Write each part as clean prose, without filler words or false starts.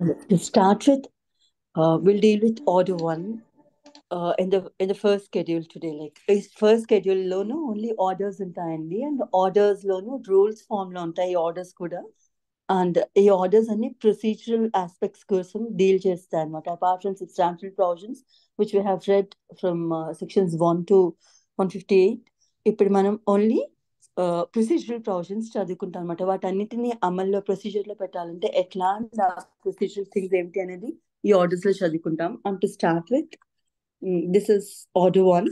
To start with, we'll deal with order one in the first schedule today. Like is first schedule loan only orders ఉంటాయండి, and orders loan rules form లో ఉంటాయి orders కూడా. And ఈ orders అన్ని procedural aspects కోసం deal చేస్తాయి అన్నమాట. Apart from substantial provisions which we have read from sections 1 to 158, ఇప్పుడు మనం ఓన్లీ ప్రొసీజరల్ ప్రావిజన్స్ చదువుకుంటాం అనమాట. వాటన్నిటిని అమల్లో ప్రొసీజర్లో పెట్టాలంటే ఎట్లా ప్రొసీజరల్ థింగ్స్ ఏంటి అనేది ఈ ఆర్డర్స్ లో చదువుకుంటాం. And to start with, this is order one.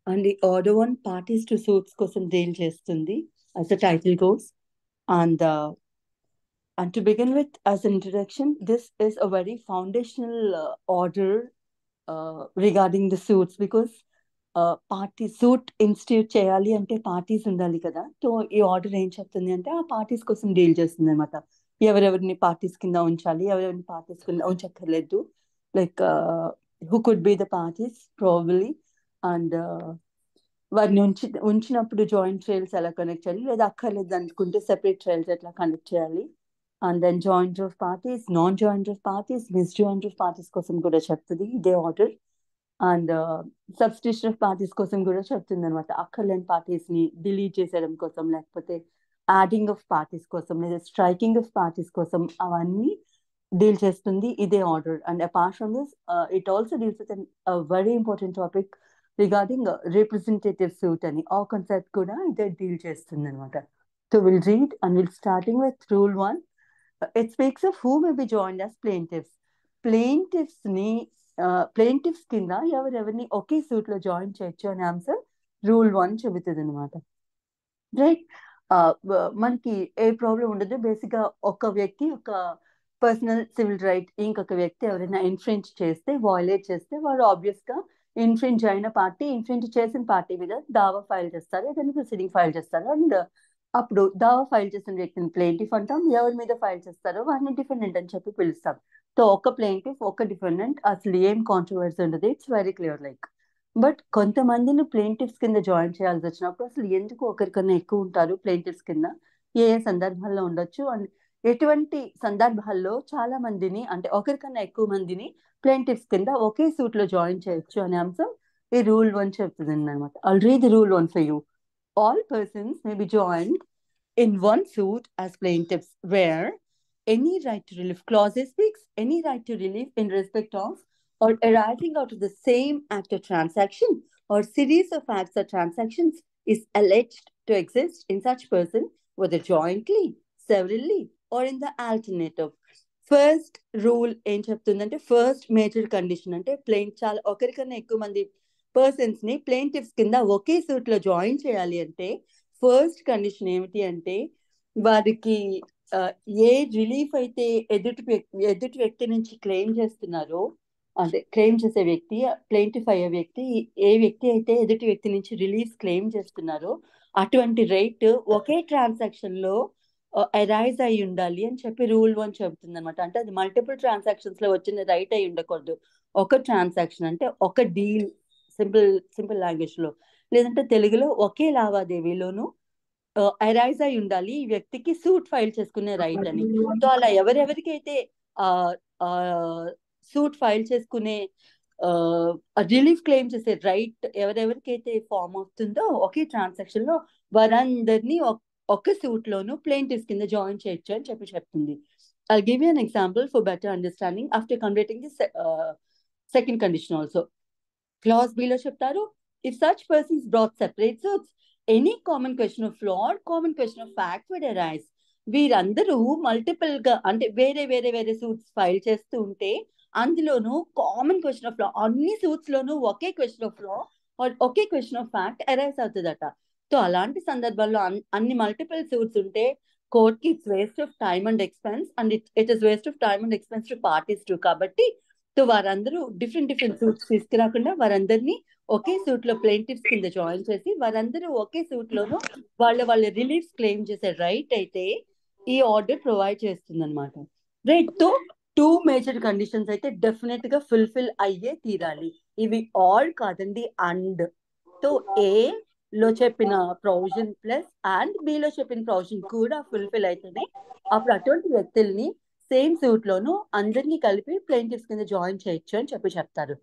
And ఈ order one parties to suits కోసం డీల్ చేస్తుంది as the title goes. And to begin with, as an introduction, this is a very foundational order regarding the suits, because party suit institute చేయాలి అంటే parties ఉండాలి కదా. So ఈ order ఏం చెప్తుంది అంటే ఆ పార్టీస్ కోసం డీల్ చేస్తుంది అనమాట. ఎవరెవరిని పార్టీస్ కింద ఉంచాలి, ఎవరెవరిని పార్టీస్ కింద ఉంచక్కర్లేదు, like who could be the parties probably. And వారిని ఉంచినప్పుడు జాయింట్ ట్రయల్స్ ఎలా కనెక్ట్ చేయాలి, లేదా అక్కర్లేదు అనుకుంటే సెపరేట్ ట్రయల్స్ ఎట్లా కండక్ట్ చేయాలి. And then joint of parties, non joint of parties, mis joint of parties కోసం కూడా చెప్తుంది ఇదే order. And substitution of parties కోసం కూడా చెప్తుంది అనమాట. అక్కర్లేని పార్టీస్ ని డిలీట్ చేసేయడం కోసం, లేకపోతే యాడింగ్ ఆఫ్ పార్టీస్ కోసం, లేదా స్ట్రైకింగ్ ఆఫ్ పార్టీస్ కోసం అవన్నీ డీల్ చేస్తుంది ఇదే order. And apart from this, it also deals with very important topic regarding representative suit అని ఆ కాన్సెప్ట్ కూడా ఇదే డీల్ చేస్తుంది అనమాట. So will read and will starting with rule one. It speaks of who may be joined as plaintiffs. ప్లేంటిఫ్స్ ని ప్లేంటిఫ్స్ కింద ఎవరెవరిని ఒకే suit లో జాయిన్ చేయొచ్చు అనే అంశం రూల్ వన్ చెబుతుంది అనమాట. రైట్. మనకి ఏ ప్రాబ్లం ఉండదు. బేసిక్ గా ఒక వ్యక్తి ఒక పర్సనల్ సివిల్ రైట్ ఇంకొక వ్యక్తి ఎవరైనా ఇన్ఫ్రింజ్ చేస్తే, వయలేట్ చేస్తే, వాడు ఆబ్వియస్ గా ఇన్ఫ్రింజ్ అయిన పార్టీ, ఇన్ఫ్రింజ్ చేసిన పార్టీ మీద దావా ఫైల్ చేస్తారు, ఏదైనా ప్రొసీడింగ్ ఫైల్ చేస్తారు. అండ్ అప్పుడు దావా ఫైల్ చేసిన వ్యక్తిని ప్లేంటిఫ్ అంటాం, ఎవరి మీద ఫైల్ చేస్తారో వారిని డిఫెండెంట్ అని చెప్పి పిలుస్తాం. సో ఒక ప్లేంటిఫ్ ఒక డిఫెండెంట్, అసలు ఏం కాంట్రవర్సీ ఉండదు. It's very clear. Like but కొంతమందిని ప్లేంటిఫ్స్ కింద జాయిన్ చేయాల్సి వచ్చినప్పుడు అసలు ఎందుకు ఒకరికన్నా ఎక్కువ ఉంటారు ప్లేంటిఫ్స్ కింద, ఏ ఏ సందర్భాల్లో ఉండొచ్చు, అండ్ ఎటువంటి సందర్భాల్లో చాలా మందిని అంటే ఒకరికన్నా ఎక్కువ మందిని ప్లేంటిఫ్స్ కింద ఒకే సూట్ లో జాయిన్ చేయొచ్చు అనే అంశం ఈ రూల్ వన్ చెప్తుంది అనమాట. All read the rule one for you. All persons may be joined in one suit as plaintiffs where any right to relief clause speaks any right to relief in respect of or arising out of the same act or transaction or series of acts or transactions is alleged to exist in such person, whether jointly, severally, or in the alternative. First rule ఏం చెప్తుందంటే, first major condition అంటే చాలా ఒకరికన్నా ఎక్కువ మంది persons ని ప్లేంటిఫ్స్ కింద ఒకే suit లో జాయిన్ చేయాలి అంటే ఫస్ట్ కండిషన్ ఏమిటి అంటే, వారికి ఏ రిలీఫ్ అయితే ఎదుటి వ్యక్తి నుంచి క్లెయిమ్ చేస్తున్నారో, అంటే క్లెయిమ్ చేసే వ్యక్తి, ప్లేంటిఫ్ అయ్యే వ్యక్తి, ఏ వ్యక్తి అయితే ఎదుటి వ్యక్తి నుంచి రిలీఫ్ క్లెయిమ్ చేస్తున్నారో అటువంటి రైట్ ఒకే ట్రాన్సాక్షన్ లో అరైజ్ అయి ఉండాలి అని చెప్పి రూల్ వన్ చెబుతుంది అనమాట. అంటే అది మల్టిపుల్ ట్రాన్సాక్షన్స్ లో వచ్చిన రైట్ అయి ఉండకూడదు. ఒక ట్రాన్సాక్షన్ అంటే ఒక డీల్, సింపుల్ సింపుల్ లాంగ్వేజ్ లో, లేదంటే తెలుగులో ఒకే లావాదేవీలోను అరైజ్ అయి ఉండాలి ఈ వ్యక్తికి సూట్ ఫైల్ చేసుకునే రైట్ అని. సో అలా ఎవరెవరికైతే ఆ సూట్ ఫైల్ చేసుకునే రిలీఫ్ క్లెయిమ్ చేసే రైట్ ఎవరెవరికైతే ఫామ్ అవుతుందో ఒకే ట్రాన్సాక్షన్ లో, వారందరినీ ఒక సూట్ లోను ప్లేంటిఫ్స్ కింద జాయిన్ చేయొచ్చు అని చెప్పి చెప్తుంది. I'll give you an example for better understanding after completing the second condition also. Clause B లో చెప్తారు, if such persons brought separate suits, any common question of law or common question of fact would arise. వీరందరూ multiple గా అంటే వేరే వేరే వేరే suits file చేస్తూ ఉంటే అందులోనూ కామన్ క్వశ్చన్ ఆఫ్ లా, అన్ని సూట్స్ లోనూ ఒకే క్వశ్చన్ ఆఫ్ లా ఒకే క్వశ్చన్ ఆఫ్ ఫ్యాక్ట్ అరైజ్ అవుతుందట. సో అలాంటి సందర్భాల్లో అన్ని మల్టిపుల్ సూట్స్ ఉంటే కోర్ట్ కి it's waste of time and expense, and it is waste of time and expense to parties too. కాబట్టి సో వారందరూ డిఫరెంట్ డిఫరెంట్ సూట్స్ తీసుకురాకుండా వారందరినీ ఒకే సూట్ లో ప్లేంటిఫ్స్ కింద జాయిన్ చేసి వారందరూ ఒకే సూట్ లోను వాళ్ళ రిలీఫ్స్ క్లెయిమ్ చేసే రైట్ అయితే ఈ ఆర్డర్ ప్రొవైడ్ చేస్తుంది అనమాట. రైట్. తో టూ మేజర్ కండిషన్స్ అయితే డెఫినెట్ గా ఫుల్ఫిల్ అయ్యే తీరాలి. ఇవి ఆల్ కాదండి, అండ్. తో ఏ లో చెప్పిన ప్రొవిజన్ ప్లస్ అండ్ బి లో చెప్పిన ప్రొవిజన్ కూడా ఫుల్ఫిల్ అయితేనే అప్పుడు అటువంటి వ్యక్తుల్ని సేమ్ సూట్ లోను అందరినీ కలిపి ప్లెయింటివ్స్ కింద జాయిన్ చేయొచ్చు అని చెప్తారు.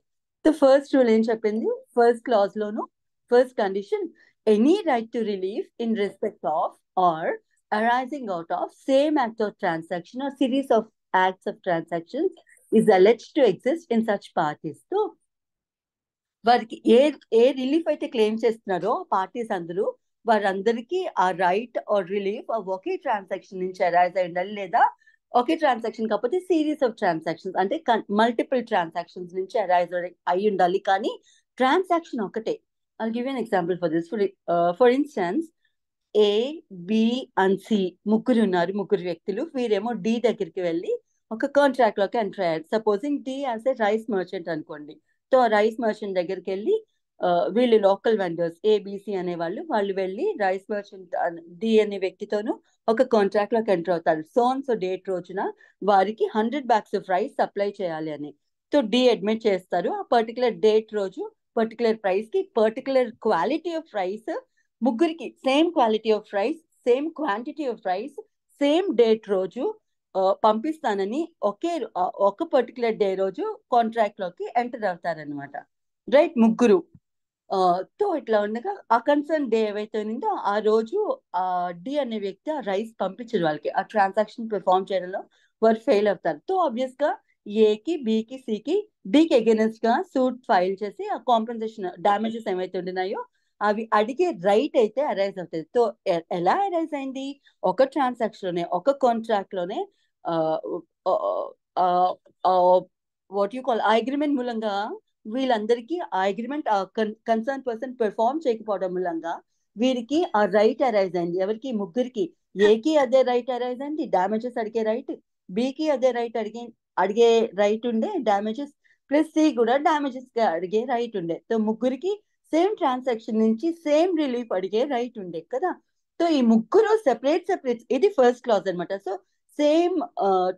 సో ఫస్ట్ రూల్ ఏం చెప్పింది, ఫస్ట్ క్లాజ్ లోను first condition, any right to relief in respect of or arising out of same act of transaction or series of acts of transactions is alleged to exist in such parties. So వారికి ఏ relief అయితే claim చేస్తున్నారో parties అందరూ వారందరికీ ఆ right are relief okay transaction నుంచి arise అయి ఉండాలి, లేదా ఒకే ట్రాన్సాక్షన్ కాకపోతే సిరీస్ ఆఫ్ ట్రాన్సాక్షన్స్ అంటే మల్టిపుల్ ట్రాన్సాక్షన్స్ నుంచి అరైజ్ అయి ఉండాలి, కానీ ట్రాన్సాక్షన్ ఒకటే. I'll give you an example for this. For instance, A, B and C ముగ్గురు ఉన్నారు, ముగ్గురు వ్యక్తులు. వీరేమో డి దగ్గరికి వెళ్ళి ఒక కాంట్రాక్ట్ లోకి ఎంటర్ అయ్యారు. Supposing D as a rice merchant అనుకోండి. సో రైస్ మర్చెంట్ దగ్గరికి వెళ్ళి వీళ్ళు లోకల్ వెండర్స్ ఏబిసి అనే వాళ్ళు వెళ్ళి రైస్ మర్చెంట్ డి అనే వ్యక్తితోనూ ఒక కాంట్రాక్ట్ లోకి ఎంటర్ అవుతారు. సో డేట్ రోజున వారికి 100 bags ఆఫ్ రైస్ సప్లై చేయాలి అని. సో డి అడ్మిట్ చేస్తారు. ఆ పర్టికులర్ డేట్ రోజు పర్టికులర్ ప్రైస్ కి పర్టికులర్ క్వాలిటీ ఆఫ్ రైస్ ముగ్గురికి same quality of rice, same quantity of rice, same date రోజు పంపిస్తానని ఒక పర్టికులర్ డే రోజు కాంట్రాక్ట్ లోకి ఎంటర్ అవుతారనమాట. రైట్, ముగ్గురు. సో ఇట్లా ఉండగా ఆ కన్సర్న్ డే ఏవైతే ఉందో ఆ రోజు డి అనే వ్యక్తి ఆ రైస్ పంపించరు వాళ్ళకి. ఆ ట్రాన్సాక్షన్ పెర్ఫార్మ్ చేయడంలో వారు ఫెయిల్ అవుతారు. సో ఆబ్వియస్ గా ఏకి, బికి, సికి, డికి అగెనెస్ట్ గా సూట్ ఫైల్ చేసి ఆ కాంపెన్సేషన్ డామేజెస్ ఏవైతే ఉండినాయో అవి అడిగే రైట్ అయితే అరైజ్ అవుతుంది. సో ఎలా అరైజ్ అయింది, ఒక ట్రాన్సాక్షన్ లోనే ఒక కాంట్రాక్ట్ లోనే వాట్ యూ కాల్ అగ్రిమెంట్ మూలంగా వీళ్ళందరికీ ఆ అగ్రిమెంట్ కన్సర్న్ పర్సన్ పెర్ఫార్మ్ చేయకపోవడం మూలంగా వీరికి ఆ రైట్ అరైజ్ అయింది. ఎవరికి, ముగ్గురికి. ఏకి అదే రైట్ అరైజ్ అయింది, డామేజెస్ అడిగే రైట్. బికి అదే రైట్ అడిగే రైట్ ఉండే డామేజెస్, ప్లస్ సి కూడా డామేజెస్ అడిగే రైట్ ఉండే. సో ముగ్గురికి సేమ్ ట్రాన్సాక్షన్ నుంచి సేమ్ రిలీఫ్ అడిగే రైట్ ఉండే కదా. సో ఈ ముగ్గురు సెపరేట్, ఇది ఫస్ట్ క్లాజ్ అనమాట. సో సేమ్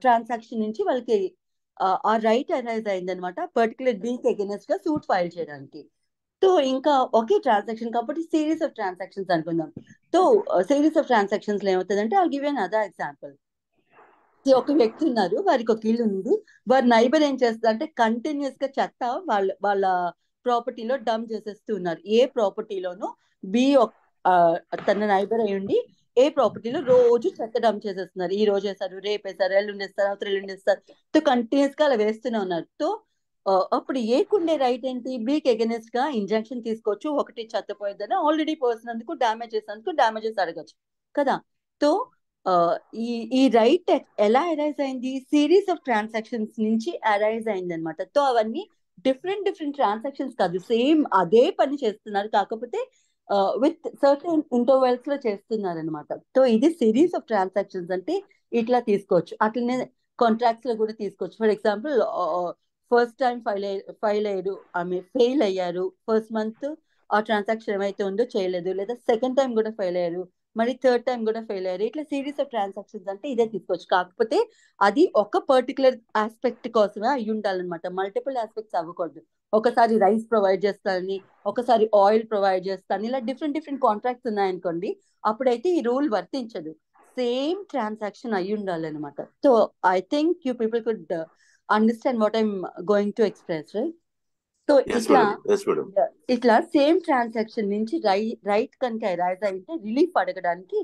ట్రాన్సాక్షన్ నుంచి వాళ్ళకి ఆ రైట్ అరైజ్ అయిందనమాట, పర్టికులర్ బికి అగెనెస్ట్ గా సూట్ ఫైల్ చేయడానికి. సో ఇంకా ఒకే ట్రాన్సాక్షన్ కాబట్టి సిరీస్ ఆఫ్ ట్రాన్సాక్షన్స్ అనుకుందాం. సో సిరీస్ ఆఫ్ ట్రాన్సాక్షన్స్ లో ఏమవుతుందంటే I'll give you another example. ఒక వ్యక్తి ఉన్నారు, వారికి ఒక ఇల్లు ఉంది. వారి నైబర్ ఏం చేస్తారు అంటే కంటిన్యూస్ గా చెత్త వాళ్ళ ప్రాపర్టీలో డంప్ చేసేస్తూ ఉన్నారు. ఏ ప్రాపర్టీలోనూ బి తన నైబర్ అయి ఉండి ఏ ప్రాపర్టీలో రోజు చెత్త డంప్ చేసేస్తున్నారు. ఈ రోజు వేస్తారు, రేపు వేస్తారు, ఎల్లుండి వేస్తారు, అవతల ఎల్లుండి వేస్తారు. సో కంటిన్యూస్ గా అలా వేస్తూనే ఉన్నారు. సో అప్పుడు ఏకుండే రైట్ ఏంటి, బికి అగెనెస్ట్ గా ఇంజంక్షన్ తీసుకోవచ్చు. ఒకటి చెత్త పోయిందని ఆల్రెడీ పోసినందుకు డామేజెస్ అడగచ్చు కదా. సో ఈ రైట్ ఎలా అరైజ్ అయింది, సిరీస్ ఆఫ్ ట్రాన్సాక్షన్స్ నుంచి అరైజ్ అయింది అనమాట. సో అవన్నీ డిఫరెంట్ ట్రాన్సాక్షన్స్ కాదు, సేమ్ అదే పని చేస్తున్నారు, కాకపోతే విత్ సర్టెన్ ఇంటర్వెల్స్ లో చేస్తున్నారు అనమాట. సో ఇది సిరీస్ ఆఫ్ ట్రాన్సాక్షన్స్ అంటే ఇట్లా తీసుకోవచ్చు. అట్లనే కాంట్రాక్ట్స్ లో కూడా తీసుకోవచ్చు. For example, first time file అయ్యారు, ఫెయిల్ అయ్యారు, ఫస్ట్ మంత్ ఆ ట్రాన్సాక్షన్ ఏమైతే ఉందో చేయలేదు, లేదా సెకండ్ టైం కూడా ఫెయిల్ అయ్యారు, మరి థర్డ్ టైం కూడా ఫెయిల్ అయ్యారు. ఇట్లా సిరీస్ ఆఫ్ ట్రాన్సాక్షన్స్ అంటే ఇదే తీసుకోవచ్చు. కాకపోతే అది ఒక పర్టికులర్ ఆస్పెక్ట్ కోసమే అయి ఉండాలన్నమాట, మల్టిపుల్ ఆస్పెక్ట్స్ అవ్వకూడదు. ఒకసారి రైస్ ప్రొవైడ్ చేస్తానని, ఒకసారి ఆయిల్ ప్రొవైడ్ చేస్తాను, ఇలా డిఫరెంట్ కాంట్రాక్ట్స్ ఉన్నాయనుకోండి, అప్పుడైతే ఈ రూల్ వర్తించదు. సేమ్ ట్రాన్సాక్షన్ అయి ఉండాలన్నమాట. So I think you people could understand what I'm going to express, right? So ఇట్లా సేమ్ ట్రాన్సాక్షన్ నుంచి రైట్ కనుక అరైజ్ అయితే రిలీఫ్ అడగడానికి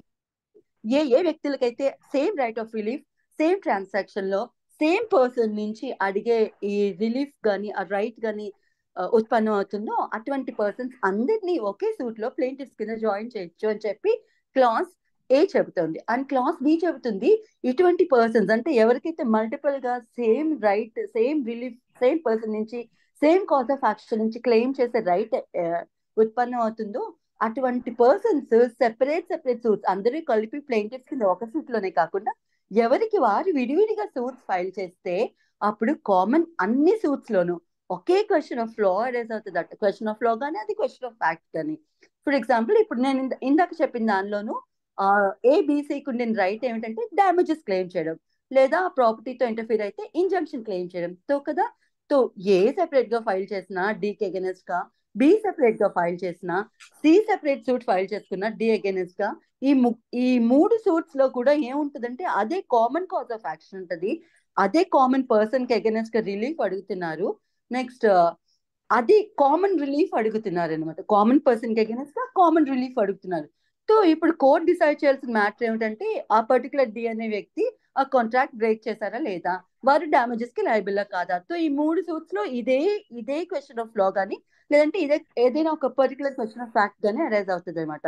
ఏ వ్యక్తులకైతే same right of relief same transaction లో సేమ్ పర్సన్ నుంచి అడిగే ఈ రిలీఫ్ గాని ఆ రైట్ గాని ఉత్పన్నం అవుతుందో అటువంటి పర్సన్స్ అందరినీ ఒకే సూట్ లో ప్లేంటిఫ్స్ కింద జాయిన్ చేయొచ్చు అని చెప్పి క్లాస్ ఏ చెబుతుంది. అండ్ క్లాస్ బి చెబుతుంది ఇటువంటి పర్సన్స్ అంటే ఎవరికైతే మల్టిపుల్ గా same right, same relief, same person నుంచి సేమ్ కాజ్ ఆఫ్ యాక్షన్ నుంచి క్లెయిమ్ చేసే రైట్ ఉత్పన్నం అవుతుందో అటువంటి పర్సన్స్ సెపరేట్ సూట్స్ అందరూ కలిపి ప్లేంటిఫ్స్ కింద ఒక సూట్ లోనే కాకుండా ఎవరికి వారు విడివిడిగా సూట్స్ ఫైల్ చేస్తే అప్పుడు కామన్ అన్ని సూట్స్ లోనూ ఒకే క్వశ్చన్ ఆఫ్ లా అరైజ్ అవుతుంది. అట్ క్వశ్చన్ ఆఫ్ లా కానీ అది క్వశ్చన్ ఆఫ్ ఫ్యాక్ట్ కానీ. ఫర్ ఎగ్జాంపుల్, ఇప్పుడు నేను ఇందాక చెప్పిన దానిలోనూ ఏబిసికి ఉండిన రైట్ ఏమిటంటే డ్యామేజెస్ క్లెయిమ్ చేయడం, లేదా ప్రాపర్టీతో ఇంటర్ఫీర్ అయితే ఇంజంక్షన్ క్లెయిమ్ చేయడం. సో కదా, సో ఏ సెపరేట్ గా ఫైల్ చేసినా డీకి అగెనెస్ట్ గా బి సెపరేట్ గా ఫైల్ చేసిన, సి సెపరేట్ సూట్ ఫైల్ చేసుకున్న డి అగైనెస్ట్ గా, ఈ మూడు సూట్స్ లో కూడా ఏముంటదంటే అదే కామన్ కాజ్ ఆఫ్ యాక్షన్ ఉంటది, అదే కామన్ పర్సన్ కి అగైనెస్ట్ గా రిలీఫ్ అడుగుతున్నారు. నెక్స్ట్ అది కామన్ రిలీఫ్ అడుగుతున్నారు అనమాట, కామన్ పర్సన్ కి అగైనెస్ట్ గా కామన్ రిలీఫ్ అడుగుతున్నారు. సో ఇప్పుడు కోర్ట్ డిసైడ్ చేయాల్సిన మ్యాటర్ ఏమిటంటే ఆ పర్టికులర్ డి అనే వ్యక్తి ఆ కాంట్రాక్ట్ బ్రేక్ చేశారా లేదా, వారు డ్యామేజెస్ కి లయబుల్ కాదా. సో ఈ మూడు సూట్స్ లో ఇదే క్వశ్చన్ ఆఫ్ లా గానీ, లేదంటే ఏదైనా ఒక పర్టికులర్ క్వశ్చన్ ఆఫ్ ఫ్యాక్ట్ గానీ అరైజ్ అవుతుంది అనమాట.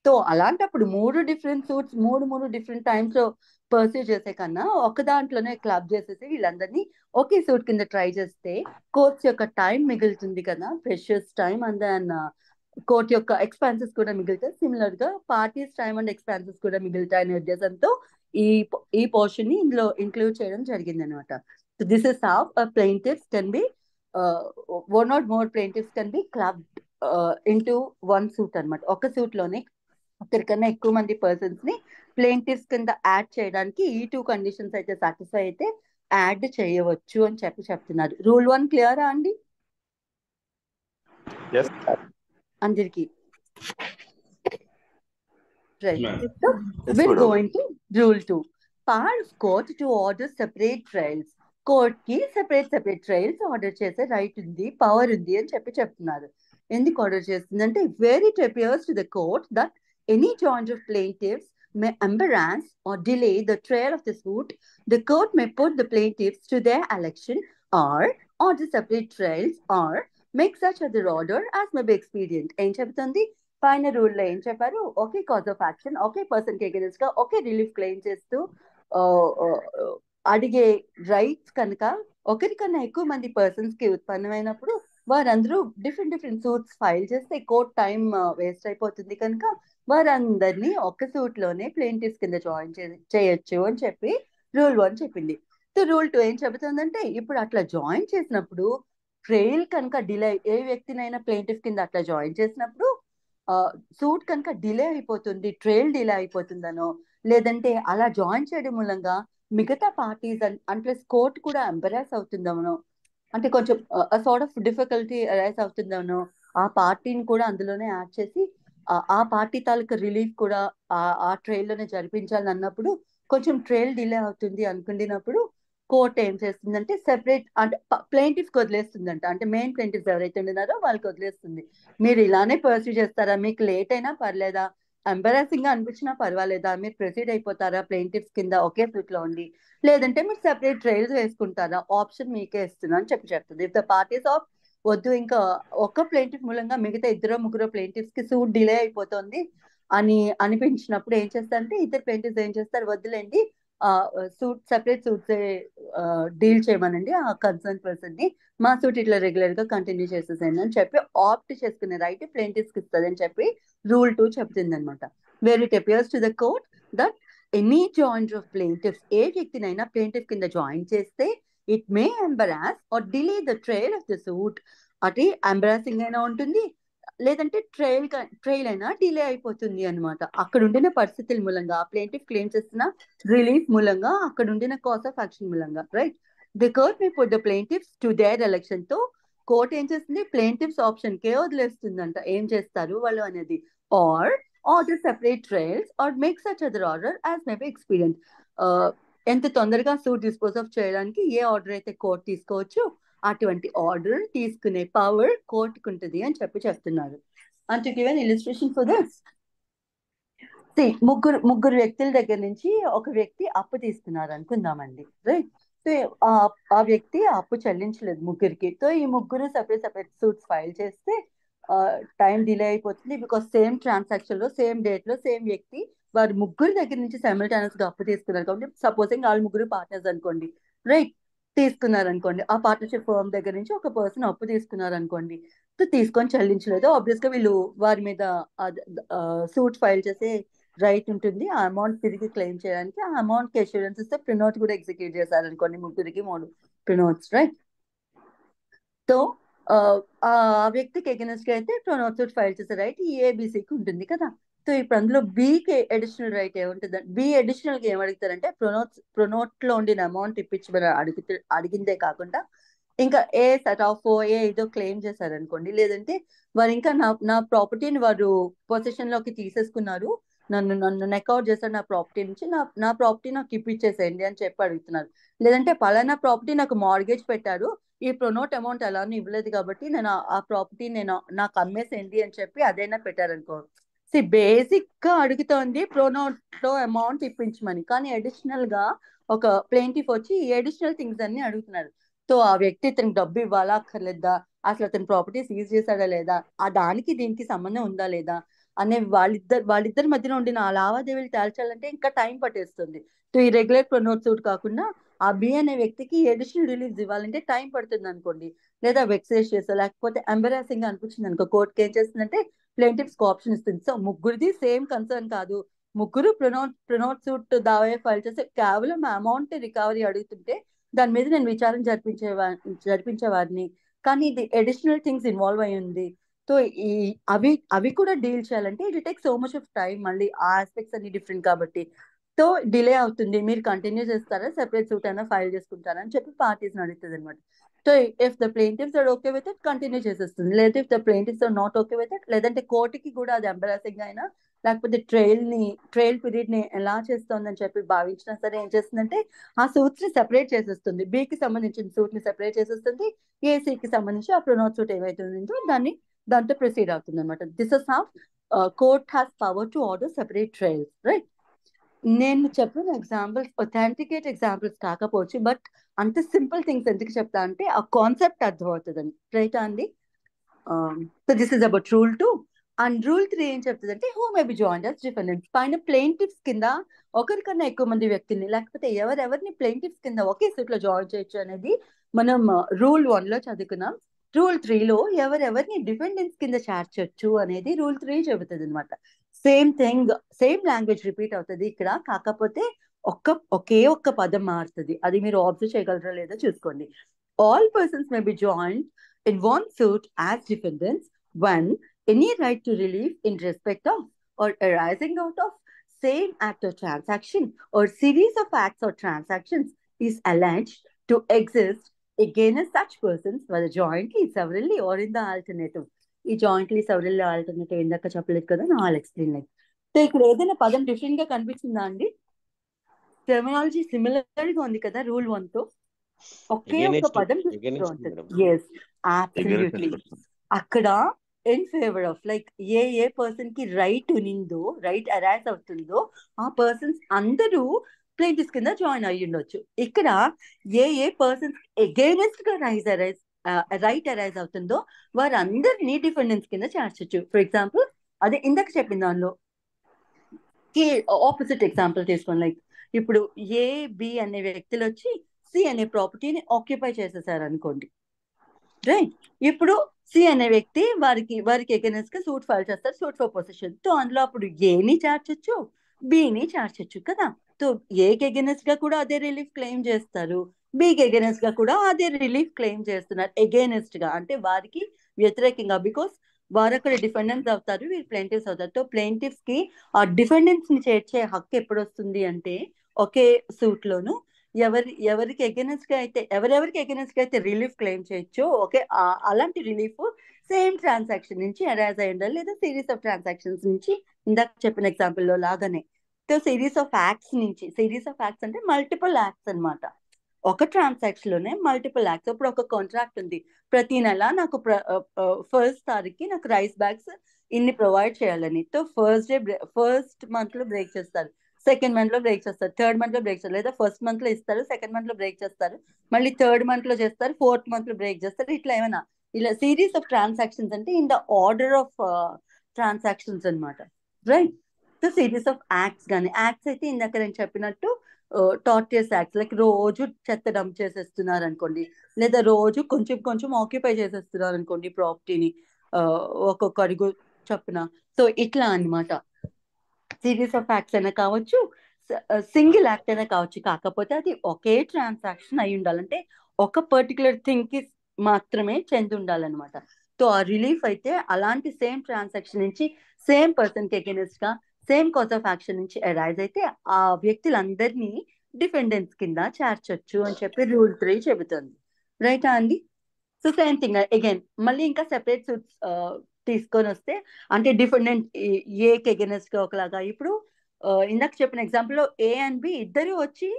సో అలాంటప్పుడు మూడు డిఫరెంట్ సూట్స్ మూడు డిఫరెంట్ టైమ్స్ లో పర్సూ చేసే కన్నా ఒక దాంట్లోనే క్లబ్ చేసేసి వీళ్ళందరినీ ఒకే సూట్ కింద ట్రై చేస్తే కోర్ట్స్ యొక్క టైం మిగులుతుంది కదా, precious time, and then court యొక్క ఎక్స్పెన్సెస్ కూడా మిగులుతాయి. సిమిలర్ గా పార్టీస్ టైం అండ్ ఎక్స్పెన్సెస్ కూడా మిగులుతాయి అనే ఉద్దేశంతో ఈ ఈ పోర్షన్ ని ఇందులో ఇంక్లూడ్ చేయడం జరిగింది అనమాట. So this is how plaintiffs can be one or more plaintiffs can be clubbed into one suit అనమాట. ఒక సూట్ లోనే ఒకరికన్నా ఎక్కువ మంది పర్సన్స్ ని ప్లెయింటివ్స్ కింద యాడ్ చేయడానికి ఈ టూ కండిషన్స్ అయితే సాటిస్ఫై అయితే యాడ్ చేయవచ్చు అని చెప్తున్నారు. రూల్ 1 క్లియరా అండి అందరికి? Right. So we'll go into rule 2. Power of court to order separate trials. Court కి సెపరేట్ ట్రయల్స్ ఆర్డర్ చేసే రైట్ ఉంది, పవర్ ఉంది అని చెప్తున్నారు. ఎందుకు ఆర్డర్ చేస్తుందంటే very it appears to the court that any joint of plaintiffs may embarrass or delay the trial of the suit, the court may put the plaintiffs to their election or order separate trials or make such other order as may be expedient. ఏం చెప్తుంది పైన rule లో? ఏం చెప్పారు? ఒకే cause of action, ఒకే person కి against గా ఒకే రిలీఫ్ క్లెయిమ్ చేస్తూ అడిగే రైట్స్ కనుక ఒకరికన్నా ఎక్కువ మంది పర్సన్స్ కి ఉత్పన్నమైనప్పుడు వారందరూ డిఫరెంట్ సూట్స్ ఫైల్ చేస్తే కోర్ట్ టైం వేస్ట్ అయిపోతుంది కనుక వారందరినీ ఒక్క సూట్ లోనే ప్లేంటివ్స్ కింద జాయిన్ చేయొచ్చు అని చెప్పి రూల్ 1 చెప్పింది. సో రూల్ 2 ఏం చెబుతుందంటే ఇప్పుడు అట్లా జాయిన్ చేసినప్పుడు ట్రయల్ కనుక డిలే, ఏ వ్యక్తినైనా ప్లేంటిఫ్ కింద అట్లా జాయిన్ చేసినప్పుడు సూట్ కనుక డిలే అయిపోతుంది, ట్రయల్ డిలే అయిపోతుందనో, లేదంటే అలా జాయిన్ చేయడం మూలంగా మిగతా పార్టీస్ అండ్ ప్లస్ కోర్ట్ కూడా ఎంబరాస్ అవుతుందనో, అంటే కొంచెం సార్ట్ ఆఫ్ డిఫికల్టీ అరైజ్ అవుతుందనో ఆ పార్టీని కూడా అందులోనే యాడ్ చేసి ఆ పార్టీ తాలూకు రిలీఫ్ కూడా ఆ ట్రయల్ లోనే జరిపించాలి అన్నప్పుడు కొంచెం ట్రయల్ డిలే అవుతుంది అనుకున్నప్పుడు కోర్ట్ ఏం చేస్తుందంటే సెపరేట్ అంటే ప్లేంటిఫ్ వదిలేస్తుందంట, అంటే మెయిన్ ప్లేంటిఫ్స్ ఎవరైతే ఉన్నారో వాళ్ళకి వదిలేస్తుంది. మీరు ఇలానే పర్సూ చేస్తారా, మీకు లేట్ అయినా పర్లేదా, ఎంబరాసింగ్ గా అనిపించినా పర్వాలేదా, మీరు ప్రొసీడ్ అయిపోతారా ప్లేంటిఫ్స్ కింద ఒకే సూట్ లో ఉండి, లేదంటే మీరు సెపరేట్ ట్రయల్స్ వేసుకుంటారా, ఆప్షన్ మీకే ఇస్తున్నా అని చెప్తుంది. ఇఫ్ ద పార్టీస్ ఆఫ్ వద్దు ఇంకా ఒక్క ప్లేంటిఫ్ మూలంగా మిగతా ఇద్దరు ముగ్గురు ప్లేంటిఫ్స్ కి సూట్ డిలే అయిపోతుంది అని అనిపించినప్పుడు ఏం చేస్తారంటే ఇద్దరు ప్లేంటిఫ్స్ ఏం చేస్తారు, వద్దులేండి సెపరేట్ సూట్స్ డీల్ చేయమనండి ఆ కన్సర్న్ పర్సన్ ని, మా సూట్ ఇట్లా రెగ్యులర్ గా కంటిన్యూ చేసేసేయండి అని చెప్పి ఆప్ట్ చేసుకునే రైట్ ప్లేంటివ్స్ కి ఇస్తుంది అని చెప్పి రూల్ 2 చెప్తుంది అనమాట. Where it appears to the court that any joint of plaintiffs, ఏ వ్యక్తినైనా ప్లేంటిఫ్ కింద జాయిన్ చేస్తే it may embarrass or delay the trial of the suit, అది ఎంబరాసింగ్ అయినా ఉంటుంది, లేదంటే ట్రయల్ అయినా డిలే అయిపోతుంది అనమాట. అక్కడ ఉండిన పరిస్థితుల మూలంగా ప్లేంటిఫ్ క్లెయిమ్ చేస్తున్న రిలీఫ్ మూలంగా, అక్కడ ఉండిన కాజ్ ఆఫ్ యాక్షన్ మూలంగా, right. The court may put the plaintiffs to their election. తో కోర్ట్ ఏం చేస్తుంది, ప్లేంటిఫ్స్ ఆప్షన్ కే వదిలేస్తుందంట ఏం చేస్తారు వాళ్ళు అనేది, or order separate trials or make such other order as may be experience. ఎంత తొందరగా సూట్ డిస్పోజ్ ఆఫ్ చేయడానికి ఏ ఆర్డర్ అయితే కోర్ట్ తీసుకోవచ్చు అటువంటి ఆర్డర్ తీసుకునే పవర్ కోర్టుకు ఉంటుంది అని చెప్తున్నారు. And to give an illustration for this, ముగ్గురు వ్యక్తుల దగ్గర నుంచి ఒక వ్యక్తి అప్పు తీసుకున్నారు అనుకుందామండి, రైట్. సో ఆ వ్యక్తి అప్పు చెల్లించలేదు ముగ్గురికి. సో ఈ ముగ్గురు సెపరేట్ సూట్స్ ఫైల్ చేస్తే టైం డిలే అయిపోతుంది, బికాస్ సేమ్ ట్రాన్సాక్షన్ లో సేమ్ డేట్ లో సేమ్ వ్యక్తి వారు ముగ్గురు దగ్గర నుంచి సైమల్టేనియస్ గా అప్పు తీసుకున్నారు కాబట్టి, సపోజింగ్ వాళ్ళు ముగ్గురు పార్ట్నర్స్ అనుకోండి, రైట్. తీసుకున్నారు అనుకోండి, ఆ పార్ట్నర్షిప్ ఫర్మ్ దగ్గర నుంచి ఒక పర్సన్ అప్పు తీసుకున్నారు అనుకోండి, సో తీసుకొని చెల్లించలేదు, ఆబ్వియస్ గా వీళ్ళు వారి మీద సూట్ ఫైల్ చేసే రైట్ ఉంటుంది. ఆ అమౌంట్ తిరిగి క్లెయిమ్ చేయడానికి ఆ అమౌంట్ కి అష్యూరెన్స్ ఇస్తే ప్రినోట్ కూడా ఎగ్జిక్యూట్ చేశారనుకోండి, ముగ్గురికి 3 ప్రినోట్స్, రైట్. సో ఆ వ్యక్తికి ఎగెనెస్ట్ గా అయితే ప్రినోట్ ఫైల్ చేసే రైట్ ఈ ఏబిసికి ఉంటుంది కదా. సో ఇప్పుడు అందులో బికి అడిషనల్ రైట్ ఏముంటుంది, బి అడిషనల్ గా ఏం అడుగుతారంటే ప్రొనోట్ లో ఉండిన అమౌంట్ ఇప్పించమని అడిగిందే కాకుండా ఇంకా ఏ సెట్ ఆఫ్ ఏదో క్లెయిమ్ చేశారనుకోండి, లేదంటే వారు ఇంకా నా ప్రాపర్టీని వారు పొజిషన్ లోకి తీసేసుకున్నారు, నన్ను నెక్అవుట్ చేశారు నా ప్రాపర్టీ నుంచి, నా ప్రాపర్టీ నాకు ఇప్పించేసేయండి అని చెప్పి అడుగుతున్నారు. లేదంటే పలానా ప్రాపర్టీ నాకు మార్గేజ్ పెట్టారు, ఈ ప్రొనోట్ అమౌంట్ అలానే ఇవ్వలేదు కాబట్టి నేను ఆ ప్రాపర్టీ నాకు అమ్మేసేయండి అని చెప్పి అదైనా పెట్టారనుకో. బేసిక్ గా అడుగుతోంది ప్రొనోట్ లో అమౌంట్ ఇప్పించమని, కానీ అడిషనల్ గా ఒక ప్లేంటిఫ్ వచ్చి ఈ అడిషనల్ థింగ్స్ అన్ని అడుగుతున్నారు. సో ఆ వ్యక్తి ఇతనికి డబ్బు ఇవ్వాలా అక్కర్లేదా, అసలు అతని ప్రాపర్టీ సీజ్ చేశాడా లేదా, ఆ దానికి దీనికి సంబంధం ఉందా లేదా అనే వాళ్ళిద్దరి మధ్యన ఉండిన ఆ లావాదేవీలు తేల్చాలంటే ఇంకా టైం పట్టేస్తుంది. సో ఈ రెగ్యులర్ ప్రొనోట్ సూట్ కాకుండా ఆ బి అనే వ్యక్తికి అడిషనల్ రిలీఫ్ ఇవ్వాలంటే టైం పడుతుంది అనుకోండి, లేదా వెక్సేస్ చేసా లేకపోతే ఎంబరాసింగ్ అనిపించింది అనుకో, కోర్టుకి ఏం చేస్తుందంటే ప్లేంటిఫ్స్ కి ఆప్షన్ ఇస్తుంది. సో ముగ్గురిది సేమ్ కన్సర్న్ కాదు, ముగ్గురు ప్రొనోట్ సూట్ దావా ఫైల్ చేస్తే కేవలం అమౌంట్ రికవరీ అడుగుతుంటే దాని మీద నేను విచారణ జరిపించేవాడిని, కానీ ఇది అడిషనల్ థింగ్స్ ఇన్వాల్వ్ అయి ఉంది. సో ఈ అవి కూడా డీల్ చేయాలంటే it take so much of time, మళ్ళీ ఆ ఆస్పెక్ట్స్ అన్ని డిఫరెంట్ కాబట్టి సో డిలే అవుతుంది. మీరు కంటిన్యూ చేస్తారా, సెపరేట్ సూట్ అయినా ఫైల్ చేసుకుంటారా అని చెప్పి పార్టీస్ అడుగుతుంది అనమాట. So if the plaintiffs are okay with it continue చేసేస్తుంది, లేదా if the plaintiffs are not okay with it, లేదంటే కోర్టుకి కూడా అది ఎంబరాసింగ్ అయినా లేకపోతే ట్రయల్ పీరియడ్ ని ఎలా చేస్తోందని చెప్పి భావించినా సరే ఏం చేస్తుందంటే ఆ సూట్స్ ని సెపరేట్ చేసేస్తుంది, బికి సంబంధించిన సూట్ ని సెపరేట్ చేసేస్తుంది, ఏసీకి సంబంధించి ఆ ప్రొనోట్ సూట్ ఏవైతే ఉందో దాంతో ప్రొసీడ్ అవుతుంది అనమాట. This is how court has power to order separate trials, right. నేను చెప్పిన ఎగ్జాంపుల్స్ ఒథెంటికేట్ ఎగ్జాంపుల్స్ కాకపోవచ్చు, బట్ అంత సింపుల్ థింగ్స్ ఎందుకు చెప్తా అంటే ఆ కాన్సెప్ట్ అర్థమవుతుందని, రైట్ అండి. So this is about rule 2. And rule 3 ఏం చెప్తుందంటే who may be joined as defendants. పైన ప్లేంటిఫ్స్ కింద ఒకరికన్నా ఎక్కువ మంది వ్యక్తుల్ని లేకపోతే ఎవరెవరిని ప్లేంటిఫ్స్ కింద ఒకే సూట్ లో జాయిన్ చేయొచ్చు అనేది మనం రూల్ 1 లో చదువుకున్నాం. రూల్ 3 లో ఎవరెవరిని డిఫెండెంట్స్ కింద చేర్చొచ్చు అనేది రూల్ 3 చెబుతుంది అనమాట. Same thing, same language repeat అవుతుంది ఇక్కడ, కాకపోతే ఒక్క పదం మారుతుంది. అది మీరు ఆబ్జర్వ్ చేయగలరా లేదో చూసుకోండి. All persons May be joined in one suit as defendants when any right to relief in respect of or arising out of same act or transaction or series of acts or transactions is alleged to exist against such persons, whether jointly, severally or in the alternative. ఈ jointly సెవరల్లీ alternative ఇందాక చెప్పలేదు కదా, నా explain like. So ఇక్కడ ఏదైనా పదం different గా కనిపిస్తుందా అండి? టెర్మినాలజీ సిమిలర్ గా ఉంది కదా రూల్ 1 తో, ఒకే ఒక పదం డిఫరెంట్ గా ఉంటుంది. Yes, absolutely. అక్కడ ఇన్ ఫేవర్ ఆఫ్ లైక్ ఏ పర్సన్ కి రైట్ ఉనిందో, రైట్ అరైజ్ అవుతుందో ఆ పర్సన్స్ అందరూ ప్లేంటిఫ్స్ కింద జాయిన్ అయ్యి ఉండొచ్చు. ఇక్కడ ఏ పర్సన్స్ అగైనెస్ట్ గా రైట్ అరైజ్ అవుతుందో వారందరినీ డిఫెండెన్స్ కింద చేర్చొచ్చు. ఫర్ ఎగ్జాంపుల్ అదే ఇందాక చెప్పిన దానిలో ఆపోజిట్ ఎగ్జాంపుల్ తీసుకోండి. లైక్ ఇప్పుడు ఏ బి అనే వ్యక్తులు వచ్చి సి అనే ప్రాపర్టీని ఆక్యుపై చేసేసారు అనుకోండి, రైట్. ఇప్పుడు సి అనే వ్యక్తి వారికి అగైనెస్ట్ గా సూట్ ఫైల్ చేస్తారు, సూట్ ఫర్ పొజిషన్. సో అందులో అప్పుడు ఏని చేర్చొచ్చు, బిని చేర్చొచ్చు కదా. సో ఏకి అగైనెస్ట్ గా కూడా అదే రిలీఫ్ క్లెయిమ్ చేస్తారు, బికి అగైనెస్ట్ గా కూడా అదే రిలీఫ్ క్లెయిమ్ చేస్తున్నారు. అగైనెస్ట్ గా అంటే వారికి వ్యతిరేకంగా, బికాస్ వారు అక్కడ డిఫెండెంట్స్ అవుతారు, వీరు ప్లేంటిఫ్స్ అవుతారు. సో ప్లేంటిఫ్స్ కి ఆ డిఫెండెంట్స్ ని చేర్చే హక్కు ఎప్పుడు వస్తుంది అంటే ఒకే సూట్ లోను ఎవరెవరికి అగైనెస్ట్ గా అయితే రిలీఫ్ క్లెయిమ్ చేయొచ్చు, ఓకే, అలాంటి రిలీఫ్ సేమ్ ట్రాన్సాక్షన్ నుంచి అరైజ్ అయి ఉండాలి, లేదా సిరీస్ ఆఫ్ ట్రాన్సాక్షన్స్ నుంచి ఇందాక చెప్పిన ఎగ్జాంపుల్ లో లాగానే. సో సిరీస్ ఆఫ్ యాక్ట్స్ అంటే మల్టిపుల్ యాక్ట్స్ అనమాట. ఒక ట్రాన్సాక్షన్ లోనే మల్టిపుల్ యాక్ట్స్. ఇప్పుడు ఒక కాంట్రాక్ట్ ఉంది, ప్రతి నెల నాకు ఫస్ట్ తారీఖుకి నాకు రైస్ బ్యాగ్స్ ఇన్ని ప్రొవైడ్ చేయాలని. సో ఫస్ట్ మంత్ లో బ్రేక్ చేస్తారు, సెకండ్ మంత్ లో బ్రేక్ చేస్తారు, థర్డ్ మంత్ లో బ్రేక్ చేస్తారు, లేదా ఫస్ట్ మంత్ లో ఇస్తారు, సెకండ్ మంత్ లో బ్రేక్ చేస్తారు, మళ్ళీ థర్డ్ మంత్ లో చేస్తారు, ఫోర్త్ మంత్ లో బ్రేక్ చేస్తారు. ఇట్లా ఏమైనా ఇలా సిరీస్ ఆఫ్ ట్రాన్సాక్షన్స్ అంటే in the order of transactions అనమాట, right. So series of acts acts అయితే ఇందాక నేను చెప్పినట్టు టార్టియస్ యాక్ట్స్, లైక్ రోజు చెత్త డంప్ చేసేస్తున్నారు అనుకోండి, లేదా రోజు కొంచెం కొంచెం ఆక్యుపై చేసేస్తున్నారు అనుకోండి ప్రాపర్టీని, ఒక్కొక్క అడుగు చొప్పున. సో ఇట్లా అన్నమాట. సిరీస్ ఆఫ్ యాక్ట్స్ అయినా కావచ్చు, సింగిల్ యాక్ట్ అయినా కావచ్చు, కాకపోతే అది ఒకే ట్రాన్సాక్షన్ అయి ఉండాలంటే ఒక పర్టికులర్ థింగ్ కి మాత్రమే చెంది ఉండాలన్నమాట. సో ఆ రిలీఫ్ అయితే అలాంటి సేమ్ ట్రాన్సాక్షన్ నుంచి సేమ్ పర్సన్ కి అగైనెస్ట్ గా సేమ్ కాజ్ ఆఫ్ యాక్షన్ నుంచి అరైజ్ అయితే ఆ వ్యక్తులందరినీ డిఫెండెంట్స్ కింద చేర్చొచ్చు అని చెప్పి రూల్ 3 చెబుతుంది, రైటా అండి. సో సేమ్ థింగ్ అగైన్ మళ్ళీ ఇంకా సెపరేట్ సూట్స్ తీసుకొని వస్తే అంటే డిఫరెంట్ ఏకి ఎగెనెస్ట్ గా ఒకలాగా ఇప్పుడు ఇందాక చెప్పిన ఎగ్జాంపుల్ లో ఏ అండ్ బి ఇద్దరు వచ్చి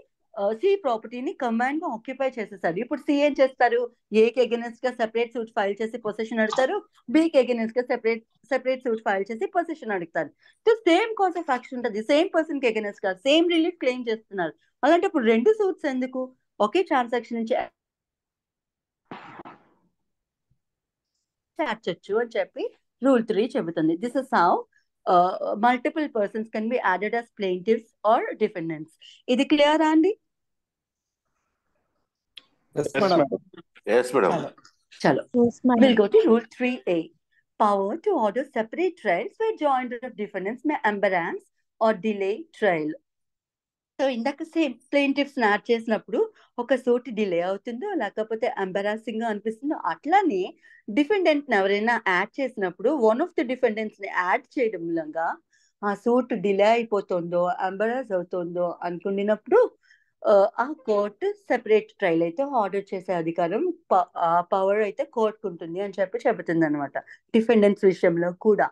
సి ప్రాపర్టీని కంబైన్ గా ఆక్యుపై చేసేస్తారు. ఇప్పుడు సి ఏం చేస్తారు, ఏకి ఎగెనెస్ట్ గా సెపరేట్ సూట్ ఫైల్ చేసి పొజిషన్ అడుగుతారు, బికి ఎగెనెస్ట్ గా సెపరేట్ సూట్ ఫైల్ చేసి పొజిషన్ అడుగుతారు. So same cause of action ఉంటుంది, సేమ్ పర్సన్ కి ఎగెనెస్ట్ గా సేమ్ రిలీఫ్ క్లెయిమ్ చేస్తున్నారు. అలాంటి ఇప్పుడు రెండు సూట్స్ ఎందుకు, ఒకే ట్రాన్సాక్షన్ నుంచి చేర్చొచ్చు అని చెప్పి రూల్ 3 చెబుతుంది. This is how multiple persons can be added as plaintiffs or defendants. ఇది క్లియర్ అండి? Yes, Yes, madam. madam. Yes, madam. Chalo. Yes, madam. We'll go to rule 3A. Power to order separate trials where joinder of defendants may embarrass or delay trial. So ఇందాక same ప్లెయింటిఫ్స్ add చేసినప్పుడు ఒక suit delay అవుతుందో లేకపోతే embarrassing గా అనిపిస్తుందో, అట్లానే defendant ఎవరైనా add చేసినప్పుడు వన్ ఆఫ్ ది డిఫెండెంట్స్ ని యాడ్ చేయడం మూలంగా ఆ సూట్ డిలే అయిపోతుందో ఎంబరాస్ అవుతుందో అనుకున్నప్పుడు ఆ కోర్టు సెపరేట్ ట్రయల్ అయితే ఆర్డర్ చేసే అధికారం ఆ పవర్ అయితే కోర్టుకు ఉంటుంది అని చెప్పి చెబుతుంది అనమాట డిఫెండెంట్స్ విషయంలో కూడా,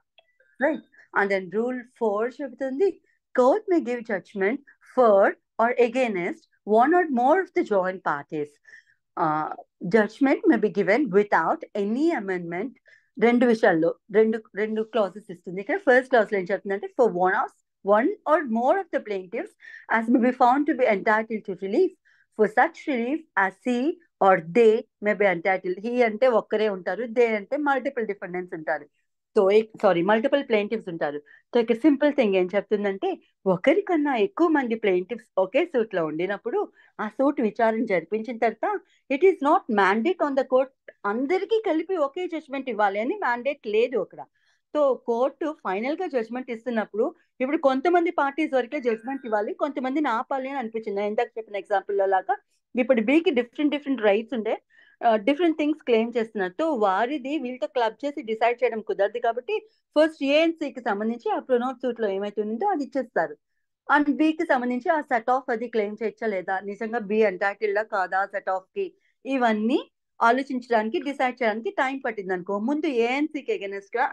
రైట్. అండ్ దెన్ రూల్ 4 చెబుతుంది court may give judgment for or against one or more of the joint parties. Judgment may be given without any amendment. రెండు విషయాల్లో రెండు క్లాజెస్ ఇస్తుంది. ఇక్కడ ఫస్ట్ క్లాస్ లో ఏం చెప్తుందంటే for one or more of the plaintiffs as may be found to be entitled to relief, for such relief as he or they may be entitled. He అంటే ఒక్కరే ఉంటారు, దే అంటే multiple defendants ఉంటారు. So multiple ప్లెయింటివ్స్ ఉంటారు. So ఇక్కడ simple thing ఏం చెప్తుందంటే ఒకరికన్నా ఎక్కువ మంది ప్లెయింటివ్స్ ఒకే సూట్ లో ఉండినప్పుడు ఆ సూట్ విచారణ జరిపించిన తర్వాత it is not mandate on the court అందరికీ కలిపి ఒకే జడ్జ్మెంట్ ఇవ్వాలి అని మ్యాండేట్ లేదు అక్కడ. సో కోర్టు ఫైనల్ గా జడ్జ్మెంట్ ఇస్తున్నప్పుడు ఇప్పుడు కొంతమంది పార్టీస్ వరకే జడ్జ్మెంట్ ఇవ్వాలి, కొంతమందిని ఆపాలి అని అనిపించింది. ఇందాక చెప్పిన ఎగ్జాంపుల్ లో లాగా ఇప్పుడు బికి డిఫరెంట్ రైట్స్ ఉండే డిఫరెంట్ థింగ్స్ క్లెయిమ్ చేస్తున్నారు. సో వారిది వీళ్ళతో క్లబ్ చేసి డిసైడ్ చేయడం కుదరదు కాబట్టి ఫస్ట్ ఏఎన్సీకి సంబంధించి ఆ ప్రొనౌట్ సూట్ లో ఏమైతే ఉందో అది ఇచ్చేస్తారు. అండ్ బికి సంబంధించి ఆ సెట్ ఆఫ్ అది క్లెయిమ్ చేయొచ్చా లేదా, నిజంగా బి ఎంటైటిల్డా కాదా సెట్ ఆఫ్ కి, ఇవన్నీ ఆలోచించడానికి డిసైడ్ చేయడానికి టైం పట్టింది అనుకో. ముందు ఏఎన్సీకి ఎగెనెస్ట్ గా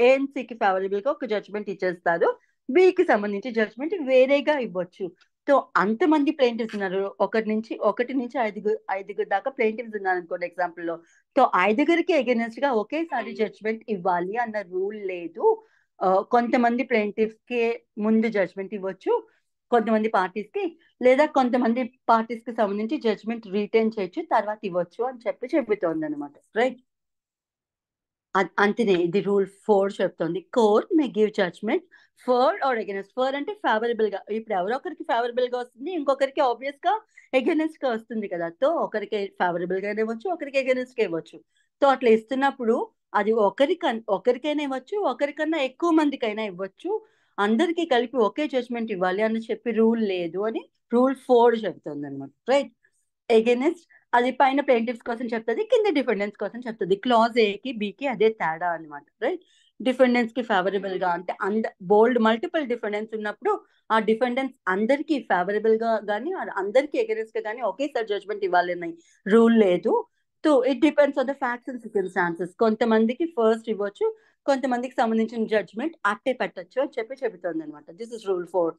ఏఎన్సీకి ఫేవరబుల్ గా ఒక జడ్జ్మెంట్ ఇచ్చేస్తారు, బికి సంబంధించి జడ్జ్మెంట్ వేరేగా ఇవ్వచ్చు. సో అంతమంది ప్లెయింటివ్స్ ఉన్నారు, ఒకటి నుంచి ఐదుగురు దాకా ప్లెయింటివ్స్ ఉన్నారు అనుకోండి ఎగ్జాంపుల్ లో. సో ఐదుగురికి ఎగెనెస్ట్ గా ఒకేసారి జడ్జ్మెంట్ ఇవ్వాలి అన్న రూల్ లేదు. కొంతమంది ప్లెయింటివ్స్ కి ముందు జడ్జ్మెంట్ ఇవ్వచ్చు కొంతమంది పార్టీస్ కి, లేదా కొంతమంది పార్టీస్ కి సంబంధించి జడ్జ్మెంట్ రిటైన్ చేయొచ్చు తర్వాత ఇవ్వచ్చు అని చెబుతోంది అనమాట, రైట్. అంతనే ఇది రూల్ 4 చెప్తోంది court may give judgment for or against. For అంటే ఫేవరబుల్ గా, ఇప్పుడు ఎవరొకరికి ఫేవరబుల్ గా వస్తుంది, ఇంకొకరికి ఆబ్వియస్ గా ఎగెనెస్ట్ గా వస్తుంది కదా. సో ఒకరికి ఫేవరబుల్ గా ఇవ్వచ్చు, ఒకరికి ఎగెనెస్ట్ గా ఇవ్వచ్చు. సో అట్లా ఇస్తున్నప్పుడు అది ఒకరికైనా ఇవ్వచ్చు, ఒకరికన్నా ఎక్కువ మందికైనా ఇవ్వచ్చు, అందరికీ కలిపి ఒకే జడ్జ్మెంట్ ఇవ్వాలి అని చెప్పి రూల్ లేదు అని రూల్ 4 చెప్తుంది అనమాట, రైట్. ఎగెనెస్ట్ అది పైన ప్లెయింటివ్స్ కోసం చెప్తుంది, కింద డిఫెండెంట్స్ కోసం చెప్తుంది. క్లాజ్ ఏకి బికి అదే తేడా అనమాట, రైట్. డిఫెండెంట్స్ కి ఫేవరబుల్ గా అంటే మల్టిపుల్ డిఫెండెంట్స్ ఉన్నప్పుడు ఆ డిఫెండెంట్స్ అందరికీ ఫేవరబుల్ గా కానీ అందరికీ ఎగెనెస్ట్ గా కానీ ఒకేసారి జడ్జ్మెంట్ ఇవ్వాలని రూల్ లేదు. So it depends on the facts and circumstances. కొంతమందికి ఫస్ట్ ఇవ్వచ్చు, కొంతమందికి సంబంధించిన జడ్జ్మెంట్ అట్టే పెట్టచ్చు అని చెబుతుంది అనమాట. This is rule 4.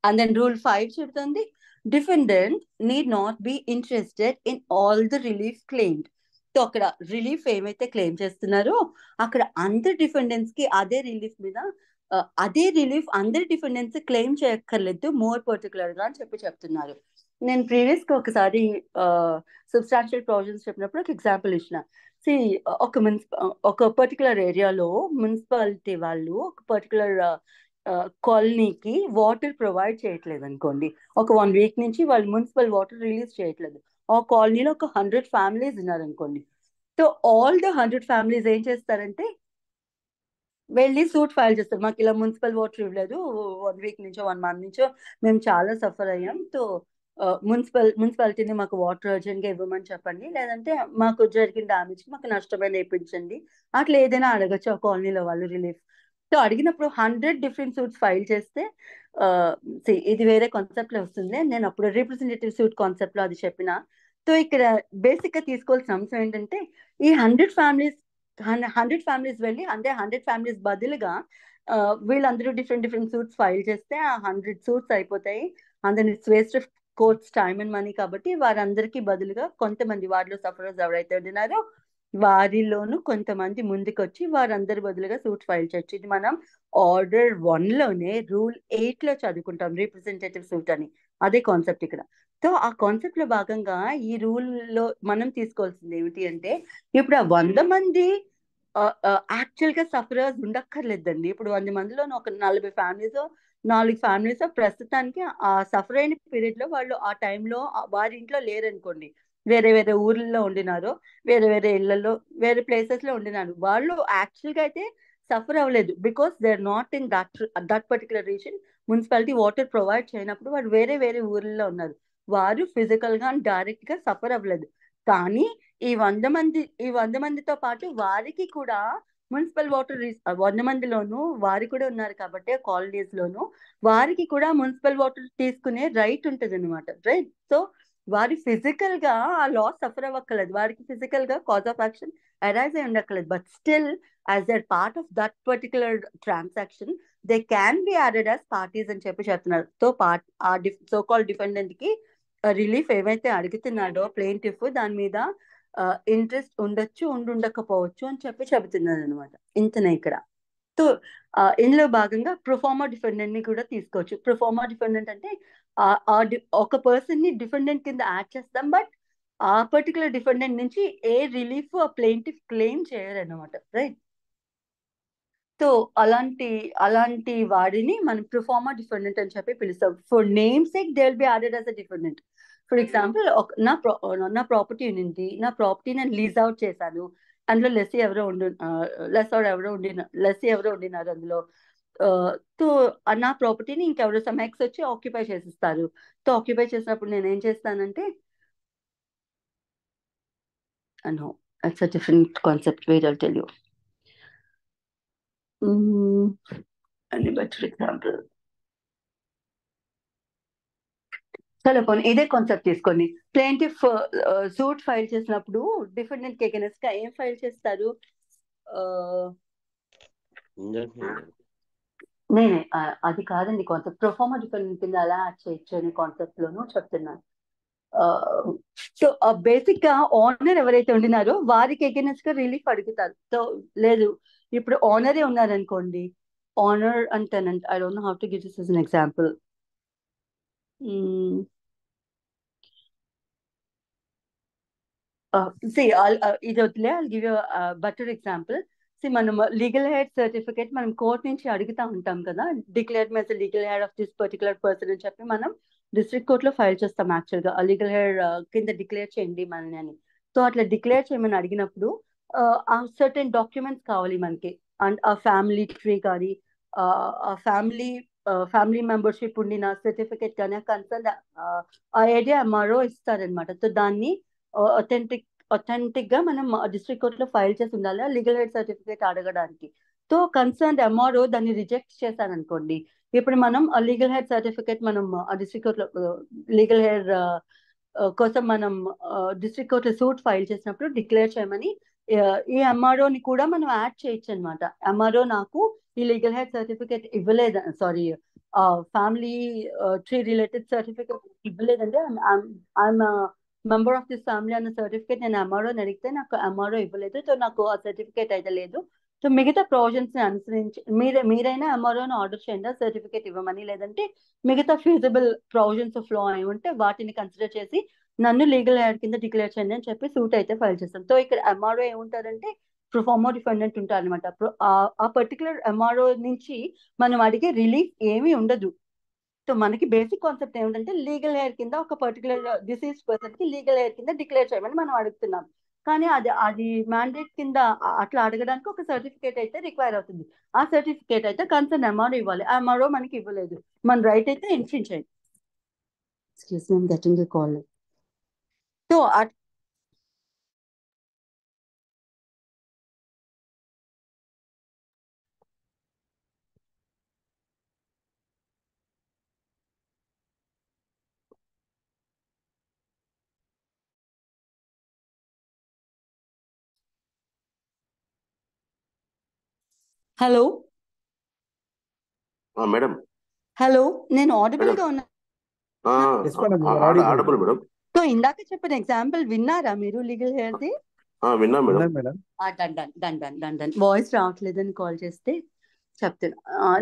And then rule 5 చెబుతుంది defendant need not be interested in all the relief claimed. So అక్కడ రిలీఫ్ ఏమైతే క్లెయిమ్ చేస్తున్నారో అక్కడ అందరి డిఫెండెంట్స్ కి అదే రిలీఫ్ మీద అదే రిలీఫ్ అందరి డిఫెండెంట్స్ క్లెయిమ్ చేయక్కర్లేదు మోర్ పర్టికులర్ గా అని చెప్తున్నారు. నేను ప్రీవియస్ గా ఒకసారి సబ్స్టాన్షియల్ ప్రావిజన్స్ చెప్పినప్పుడు ఒక ఎగ్జాంపుల్ ఇచ్చిన. ఒక పర్టికులర్ ఏరియాలో మున్సిపాలిటీ వాళ్ళు ఒక పర్టికులర్ కాలనీకి వాటర్ ప్రొవైడ్ చేయట్లేదు అనుకోండి. ఒక 1 వీక్ నుంచి వాళ్ళు మున్సిపల్ వాటర్ రిలీజ్ చేయట్లేదు. ఆ కాలనీలో ఒక 100 ఫ్యామిలీస్ ఉన్నారు అనుకోండి. సో ఆల్ ద 100 ఫ్యామిలీస్ ఏం చేస్తారంటే వెళ్ళి సూట్ ఫైల్ చేస్తారు, మాకు ఇలా మున్సిపల్ వాటర్ ఇవ్వలేదు, 1 వీక్ నుంచో 1 మంత్ నుంచో మేము చాలా సఫర్ అయ్యాం, సో మున్సిపాలిటీని మాకు వాటర్ అర్జెంట్ గా ఇవ్వమని చెప్పండి, లేదంటే మాకు జరిగిన డామేజ్ మాకు నష్టమైన వేయించండి, అట్లా ఏదైనా అడగచ్చు ఆ కాలనీలో వాళ్ళు రిలీఫ్. సో అడిగినప్పుడు 100 డిఫరెంట్ సూట్స్ ఫైల్ చేస్తే ఇది వేరే కాన్సెప్ట్ లో వస్తుంది. నేను అప్పుడు రిప్రజెంటేటివ్ సూట్ కాన్సెప్ట్ లో అది చెప్పిన. సో సో ఇక్కడ బేసిక్ గా తీసుకోవాల్సిన అంశం ఏంటంటే ఈ 100 ఫ్యామిలీస్ వెళ్ళి అంటే 100 ఫ్యామిలీస్ బదులుగా వీళ్ళందరూ డిఫరెంట్ డిఫరెంట్ సూట్స్ ఫైల్ చేస్తే ఆ 100 సూట్స్ అయిపోతాయి. అందరిని waste of courts time and money. కాబట్టి వారందరికీ బదులుగా కొంతమంది వారిలో సఫరర్స్ ఎవరైతే ఉన్నారో వారిలోనూ కొంతమంది ముందుకొచ్చి వారందరి బదులుగా సూట్ ఫైల్ చేయొచ్చు. ఇది మనం ఆర్డర్ 1లోనే రూల్ 8లో చదువుకుంటాం, రిప్రజెంటేటివ్ సూట్ అని. అదే కాన్సెప్ట్ ఇక్కడ. సో ఆ కాన్సెప్ట్ లో భాగంగా ఈ రూల్ లో మనం తీసుకోవాల్సింది ఏమిటి అంటే ఇప్పుడు ఆ 100 మంది యాక్చువల్ గా సఫరర్స్ ఉండక్కర్లేదండి. ఇప్పుడు 100 మందిలో ఒక 40 ఫ్యామిలీస్ 4 ఫ్యామిలీస్ ప్రస్తుతానికి ఆ సఫర్ అయిన పీరియడ్ లో వాళ్ళు ఆ టైంలో వారి ఇంట్లో లేరనుకోండి, వేరే వేరే ఊర్లలో ఉండినారో, వేరే వేరే ఇళ్లలో, వేరే ప్లేసెస్ లో ఉండినారు. వాళ్ళు యాక్చువల్ గా అయితే సఫర్ అవ్వలేదు, because they are not in that particular reason. Municipality water provide చేయనప్పుడు వాళ్ళు వేరే వేరే ఊర్లలో ఉన్నారు. వారు ఫిజికల్ గా డైరెక్ట్ గా సఫర్ అవ్వలేదు. కానీ ఈ 100 మందితో పాటు వారికి కూడా మున్సిపల్ వాటర్ 100 మందిలోనూ వారు కూడా ఉన్నారు కాబట్టి కాలనీస్ లోను వారికి కూడా మున్సిపల్ వాటర్ తీసుకునే రైట్ ఉంటుంది అనమాట. రైట్. సో వారి ఫిజికల్ గా ఆ లాస్ సఫర్ అవ్వక్కర్లేదు, వారికి ఫిజికల్ గా కాజ్ ఆఫ్ యాక్షన్ అరైజ్ అయి ఉండక్కర్లేదు. But still as their part of that particular transaction they can be added as parties అని చెప్పి చెప్తున్నారు. సో ఆ సో కాల్ డిఫెండెంట్ కి రిలీఫ్ ఏవైతే అడుగుతున్నాడో ప్లెయింటిఫ్ దాని మీద ఇంట్రెస్ట్ ఉండొచ్చు, ఉండకపోవచ్చు అని చెప్పి చెబుతున్నాడు అనమాట. ఇంతనే ఇక్కడ. సో ఇందులో భాగంగా ప్రొఫార్మా డిఫెండెంట్ ని కూడా తీసుకోవచ్చు. ప్రొఫార్మా డిఫెండెంట్ అంటే ఒక పర్సన్ ని డిఫెండెంట్ కింద యాడ్ చేస్తాం, బట్ ఆ పర్టికులర్ డిఫెండెంట్ నుంచి ఏ రిలీఫ్ ఆ ప్లెయింటిఫ్ క్లెయిమ్ చేయరన్నమాట. రైట్. సో అలాంటి అలాంటి వాడిని మనం ప్రొఫార్మా డిఫెండెంట్ అని చెప్పి పిలుస్తాం. For name sake they will be added as a defendant. For example నా ప్రాపర్టీ ఉంది, నా ప్రాపర్టీ నేను లీజ్ అవుట్ చేశాను. అందులో లెస్సీ ఎవరో ఉండినారు అందులో. సో నా ప్రాపర్టీని ఇంకెవరో సమ్ ఎక్స్ వచ్చి ఆక్యుపై చేసిస్తారు. సో ఆక్యుపై చేసినప్పుడు నేను ఏం చేస్తానంటే no, it's a different concept. Wait I'll tell you. అని బెటర్ ఎగ్జాంపుల్. సరే పోనీ ఇదే కాన్సెప్ట్ తీసుకోండి. ప్లేంటిఫ్ సూట్ ఫైల్ చేసినప్పుడు డిఫెండెంట్ ఎగెనెస్ట్ గా ఏం ఫైల్ చేస్తారు? నేనే అది కాదండి కాన్సెప్ట్. ప్రొఫార్మా డిఫెండెంట్ కింద ఎలా యాడ్ చేయొచ్చు అనే కాన్సెప్ట్ లోనూ చెప్తున్నాను. సో బేసిక్ గా ఓనర్ ఎవరైతే ఉండినారో వారికి ఎగెనెస్ట్ గా రిలీఫ్ అడుగుతారు. సో లేదు, ఇప్పుడు ఓనరే ఉన్నారనుకోండి. Owner and tenant, I don't know how to give this as an example. ఇది వదిలే, I'll give you better example. మనం లీగల్ హెడ్ సర్టిఫికేట్ మనం కోర్ట్ నుంచి అడుగుతా ఉంటాం కదా, declared mess legal head of this particular person అని చెప్పి మనం డిస్ట్రిక్ట్ కోర్ట్ లో ఫైల్ చేస్తాం. యాక్చువల్ గా లీగల్ హెడ్ కింద డిక్లేర్ చేయండి మనని అని. సో అట్లా డిక్లేర్ చేయమని అడిగినప్పుడు ఆ సర్టెన్ డాక్యుమెంట్స్ కావాలి మనకి. అండ్ ఆ ఫ్యామిలీ ట్రీ కానీ ఆ ఫ్యామిలీ మెంబర్షిప్ ఉండిన సర్టిఫికేట్ కానీ కన్సర్న్ ఆ ఏరియా ఎంఆర్ఓ ఇస్తారనమాట. సో దాన్ని అథెంటిక్ అథెంటిక్ గా మనం డిస్ట్రిక్ట్ కోర్ట్ లో ఫైల్ చేసి ఉండాలి లీగల్ హెడ్ సర్టిఫికేట్ అడగడానికి. సో కన్సర్న్ ఎంఆర్ఓ దాన్ని రిజెక్ట్ చేశారనుకోండి, ఇప్పుడు మనం లీగల్ హెడ్ సర్టిఫికేట్ మనం డిస్ట్రిక్ట్ కోర్ట్ లో లీగల్ హెడ్ కోసం మనం డిస్ట్రిక్ట్ కోర్ట్ లో సూట్ ఫైల్ చేసినప్పుడు డిక్లేర్ చేయమని ఈ ఎంఆర్ఓని కూడా మనం యాడ్ చేయొచ్చు అనమాట. ఎంఆర్ఓ నాకు ఈ లీగల్ హెడ్ సర్టిఫికేట్ ఇవ్వలేదు, sorry family tree related certificate ఇవ్వలేదంటే I'm member of this family అన్న సర్టిఫికేట్ నేను ఎంఆర్ఓని అడిగితే నాకు ఎంఆర్ఓ ఇవ్వలేదు, సో నాకు ఆ సర్టిఫికేట్ అయితే లేదు. సో మిగతా ప్రొవిజన్స్ ని అనుసరించి మీరైనా ఎంఆర్ఓని ఆర్డర్ చేయండి సర్టిఫికేట్ ఇవ్వమని, లేదంటే మిగతా ఫీజిబుల్ ప్రొవిజన్స్ ఆఫ్ లా అయి ఉంటే వాటిని కన్సిడర్ చేసి నన్ను లీగల్ యాడ్ కింద డిక్లేర్ చేయండి అని చెప్పి సూట్ అయితే ఫైల్ చేస్తాం. సో ఇక్కడ ఎంఆర్ఓ ఏముంటారంటే ప్రొఫార్మా డిఫెండెంట్ ఉంటారు అనమాట. ఆ పర్టికులర్ ఎంఆర్ఓ నుంచి మనం అడిగే రిలీఫ్ ఏమీ ఉండదు. సో మనకి బేసిక్ కాన్సెప్ట్ ఏమిటంటే లీగల్ హెయిర్ కింద ఒక పర్టికులర్ డిసీజ్ పర్సన్ కి లీగల్ హెయిర్ కింద డిక్లేర్ చేయమని మనం అడుగుతున్నాం. కానీ అది మ్యాండేట్ కింద అట్లా అడగడానికి ఒక సర్టిఫికేట్ అయితే రిక్వైర్ అవుతుంది. ఆ సర్టిఫికేట్ అయితే కన్సర్న్ ఎంఆర్ఓ ఇవ్వాలి. ఆ ఎంఆర్ఓ మనకి ఇవ్వలేదు, మన రైట్ అయితే ఇన్ఫ్రింజ్ అయింది. Excuse me, I'm getting a call. So hello madam hello, నేను ఆడిబుల్ మేడం గా ఉన్నా? Yes, madam, you are audible. Audible madam. So ఇందాక చెప్పిన ఎగ్జాంపుల్ విన్నారా మీరు లీగల్ హెయిర్ది? విన్నా మేడం. విన్నాను madam. Done done done done done done. Voice రావట్లేదని కాల్ చేస్తే చెప్తున్నా.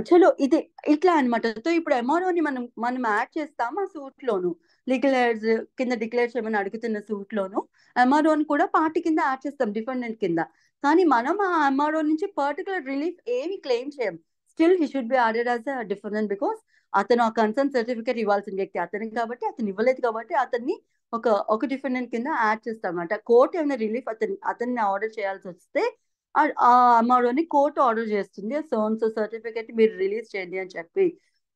చలో ఇది ఇట్లా అనమాట. సో ఇప్పుడు ఎంఆర్ఓని మనం మనం యాడ్ చేస్తాం ఆ సూట్ లోను, లీగల్ హెయిర్స్ కింద డిక్లేర్ చేయమని అడుగుతున్న సూట్ లోను ఎంఆర్ఓని కూడా పార్టీ కింద యాడ్ చేస్తాం, డిఫెండెంట్ కింద. కానీ మనం ఆ ఎంఆర్ఓ నుంచి పర్టికులర్ రిలీఫ్ ఏమి క్లెయిమ్ చేయం. Still he should be added as a defendant because అతను ఆ కన్సర్న్ సర్టిఫికేట్ ఇవ్వాల్సిన వ్యక్తి అతనికి కాబట్టి, అతను ఇవ్వలేదు కాబట్టి అతన్ని ఒక డిఫెండెంట్ కింద యాడ్ చేస్తాం అనమాట. కోర్టు ఏమైనా రిలీఫ్ అతన్ని ఆర్డర్ చేయాల్సి వస్తే ఆ అమౌంట్ని కోర్టు ఆర్డర్ చేస్తుంది, సో సర్టిఫికేట్ మీరు రిలీజ్ చేయండి అని చెప్పి.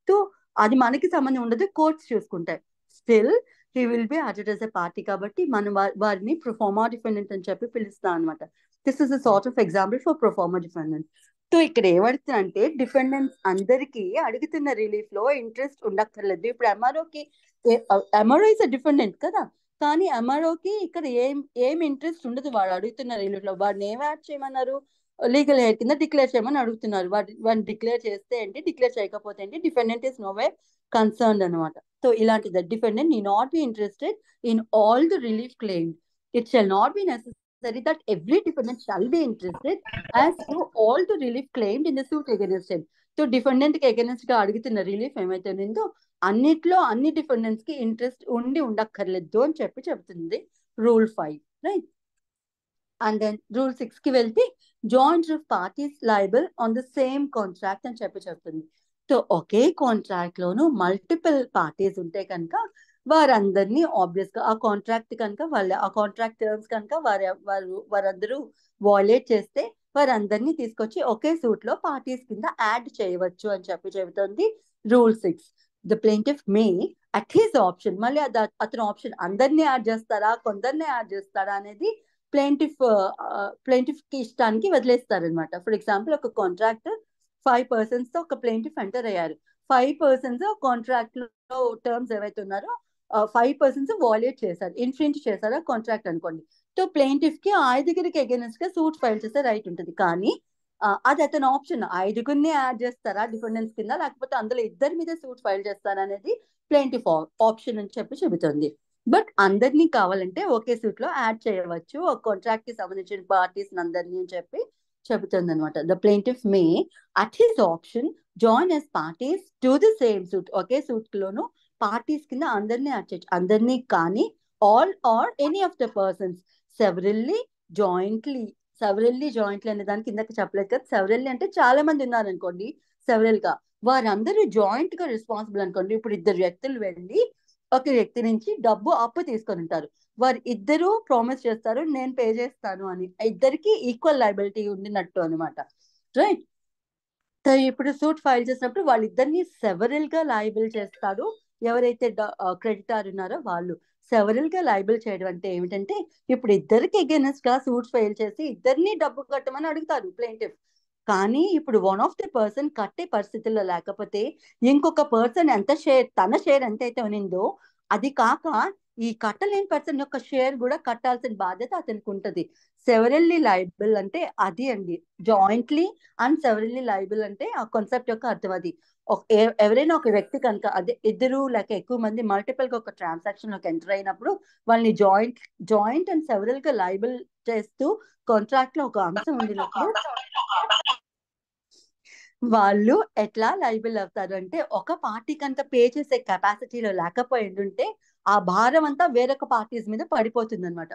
సో అది మనకి సంబంధం ఉండదు, కోర్ట్స్ చూసుకుంటాయి. Still he will be added as a party కాబట్టి మనం వారిని ప్రొఫార్మా డిఫెండెంట్ అని చెప్పి పిలుస్తాం అనమాట. This is a sort of example for proforma defendant. So ఇక్కడ ఏమడుతుందంటే డిఫెండెంట్స్ అందరికీ అడుగుతున్న రిలీఫ్ లో ఇంట్రెస్ట్ ఉండక్కర్లేదు. ఇప్పుడు ఎంఆర్ఓ ఇస్ అ డిఫెండెంట్ కదా, కానీ ఎంఆర్ఓకి ఇక్కడ ఏం ఇంట్రెస్ట్ ఉండదు. వాడు అడుగుతున్న రిలీఫ్ లో వాడిని ఏం యాడ్ చేయమన్నారు, లీగల్ హెయిర్ కింద డిక్లేర్ చేయమని అడుగుతున్నారు. వాడిని డిక్లేర్ చేస్తే ఏంటి, డిక్లేర్ చేయకపోతే ఏంటి, defendant is no way concerned అనమాట. సో ఇలాంటిది defendant need not be interested in all the relief claim. It shall not be necessary that every defendant shall be interested as to all the relief claimed in the suit against him. So defendant కి against గా అడుగుతున్న relief ఏమైతే ఉందో అన్నిట్లో అన్ని defendants కి interest ఉండక్కర్లేదు అని చెప్తుంది rule 5, right? And then rule 6 కి వెళ్తే joint of parties liable on the same contract అని చెప్తుంది. సో ఒకే కాంట్రాక్ట్ లోను మల్టిపుల్ పార్టీస్ ఉంటే కనుక వారందరినీ ఆబ్వియస్ గా ఆ కాంట్రాక్ట్ కనుక ఆ కాంట్రాక్ట్ టర్మ్స్ కనుక వారందరూ వాయిలేట్ చేస్తే వారందరినీ తీసుకొచ్చి ఒకే సూట్ లో పార్టీస్ కింద యాడ్ చేయవచ్చు అని చెబుతుంది rule 6. The plaintiff may at his option, మళ్ళీ అతని ఆప్షన్ అందరినీ యాడ్ చేస్తారా కొందరిని యాడ్ చేస్తారా అనేది ప్లేంటిఫ్ కి ఇష్టానికి వదిలేస్తారనమాట. ఫర్ ఎగ్జాంపుల్ ఒక కాంట్రాక్ట్ 5 persons తో ఒక ప్లేంటిఫ్ ఎంటర్ అయ్యారు. 5 persons కాంట్రాక్ట్ లో టర్మ్స్ ఏవైతే ఉన్నారో 5 persons వాయిలేట్ చేశారు, ఇన్ఫ్రింజ్ చేశారు కాంట్రాక్ట్ అనుకోండి. సో ప్లేంటిఫ్ కి 5 అగేనెస్ట్ గా సూట్ ఫైల్ చేసే రైట్ ఉంటుంది. కానీ అది అతని ఆప్షన్, 5 యాడ్ చేస్తారా డిపెండెన్స్ కింద, లేకపోతే అందులో ఇద్దరి మీద సూట్ ఫైల్ చేస్తారా అనేది ప్లేంటిఫ్ ఆప్షన్ అని చెబుతుంది. బట్ అందరినీ కావాలంటే ఒకే సూట్ లో యాడ్ చేయవచ్చు ఒక కాంట్రాక్ట్ కి సంబంధించిన పార్టీస్ అందరినీ అని చెబుతుంది అనమాట. The plaintiff may at his option join as parties to the same suit, ఒకే సూట్ లోను పార్టీస్ కింద అందరినీ యాడ్ చేయొచ్చు. అందరినీ కానీ all or any of the persons severally jointly అనే దాని కిందకి చెప్పలేదు కదా. సెవరల్లీ అంటే చాలా మంది ఉన్నారనుకోండి, సెవరల్ గా వారందరూ జాయింట్ గా రెస్పాన్సిబుల్ అనుకోండి. ఇప్పుడు 2 వ్యక్తులు వెళ్ళి ఒక వ్యక్తి నుంచి డబ్బు అప్పు తీసుకొని ఉంటారు, వారు ఇద్దరు ప్రామిస్ చేస్తారు నేను పే చేస్తాను అని, ఇద్దరికి ఈక్వల్ లయబిలిటీ ఉండినట్టు అనమాట, రైట్? సో ఇప్పుడు సూట్ ఫైల్ చేసినప్పుడు వాళ్ళిద్దరిని సెవరల్ గా లయబుల్ చేస్తారు. ఎవరైతే క్రెడిటార్ ఉన్నారో వాళ్ళు సెవరల్ గా లయబుల్ చేయడం అంటే ఏమిటంటే ఇప్పుడు ఇద్దరికి అగేనెస్ట్ గా సూట్ ఫైల్ చేసి ఇద్దరిని డబ్బు కట్టమని అడుగుతారు ప్లేంటిఫ్. కానీ ఇప్పుడు వన్ ఆఫ్ ది పర్సన్ కట్టే పరిస్థితుల్లో లేకపోతే ఇంకొక పర్సన్ తన షేర్ ఎంతైతే ఉనిందో అది కాక ఈ కట్టలేని పర్సన్ యొక్క షేర్ కూడా కట్టాల్సిన బాధ్యత అతనికి ఉంటది. సెవరల్లీ లయబుల్ అంటే అది అండి. జాయింట్లీ అండ్ సెవరల్లీ లయబుల్ అంటే ఆ కాన్సెప్ట్ యొక్క అర్థం అది. ఎవరైనా ఒక వ్యక్తి కనుక అదే ఇద్దరు లేక ఎక్కువ మంది మల్టిపుల్ గా ఒక ట్రాన్సాక్షన్ లోకి ఎంటర్ అయినప్పుడు వాళ్ళని జాయింట్ అండ్ సెవరల్ గా లయబుల్ చేస్తూ కాంట్రాక్ట్ లో ఒక అంశం ఉండినప్పుడు వాళ్ళు ఎట్లా లైబుల్ అవుతారు అంటే ఒక పార్టీ కనుక పే చేసే కెపాసిటీలో లేకపోయిందంటే ఆ భారం అంతా వేరొక పార్టీస్ మీద పడిపోతుంది అనమాట.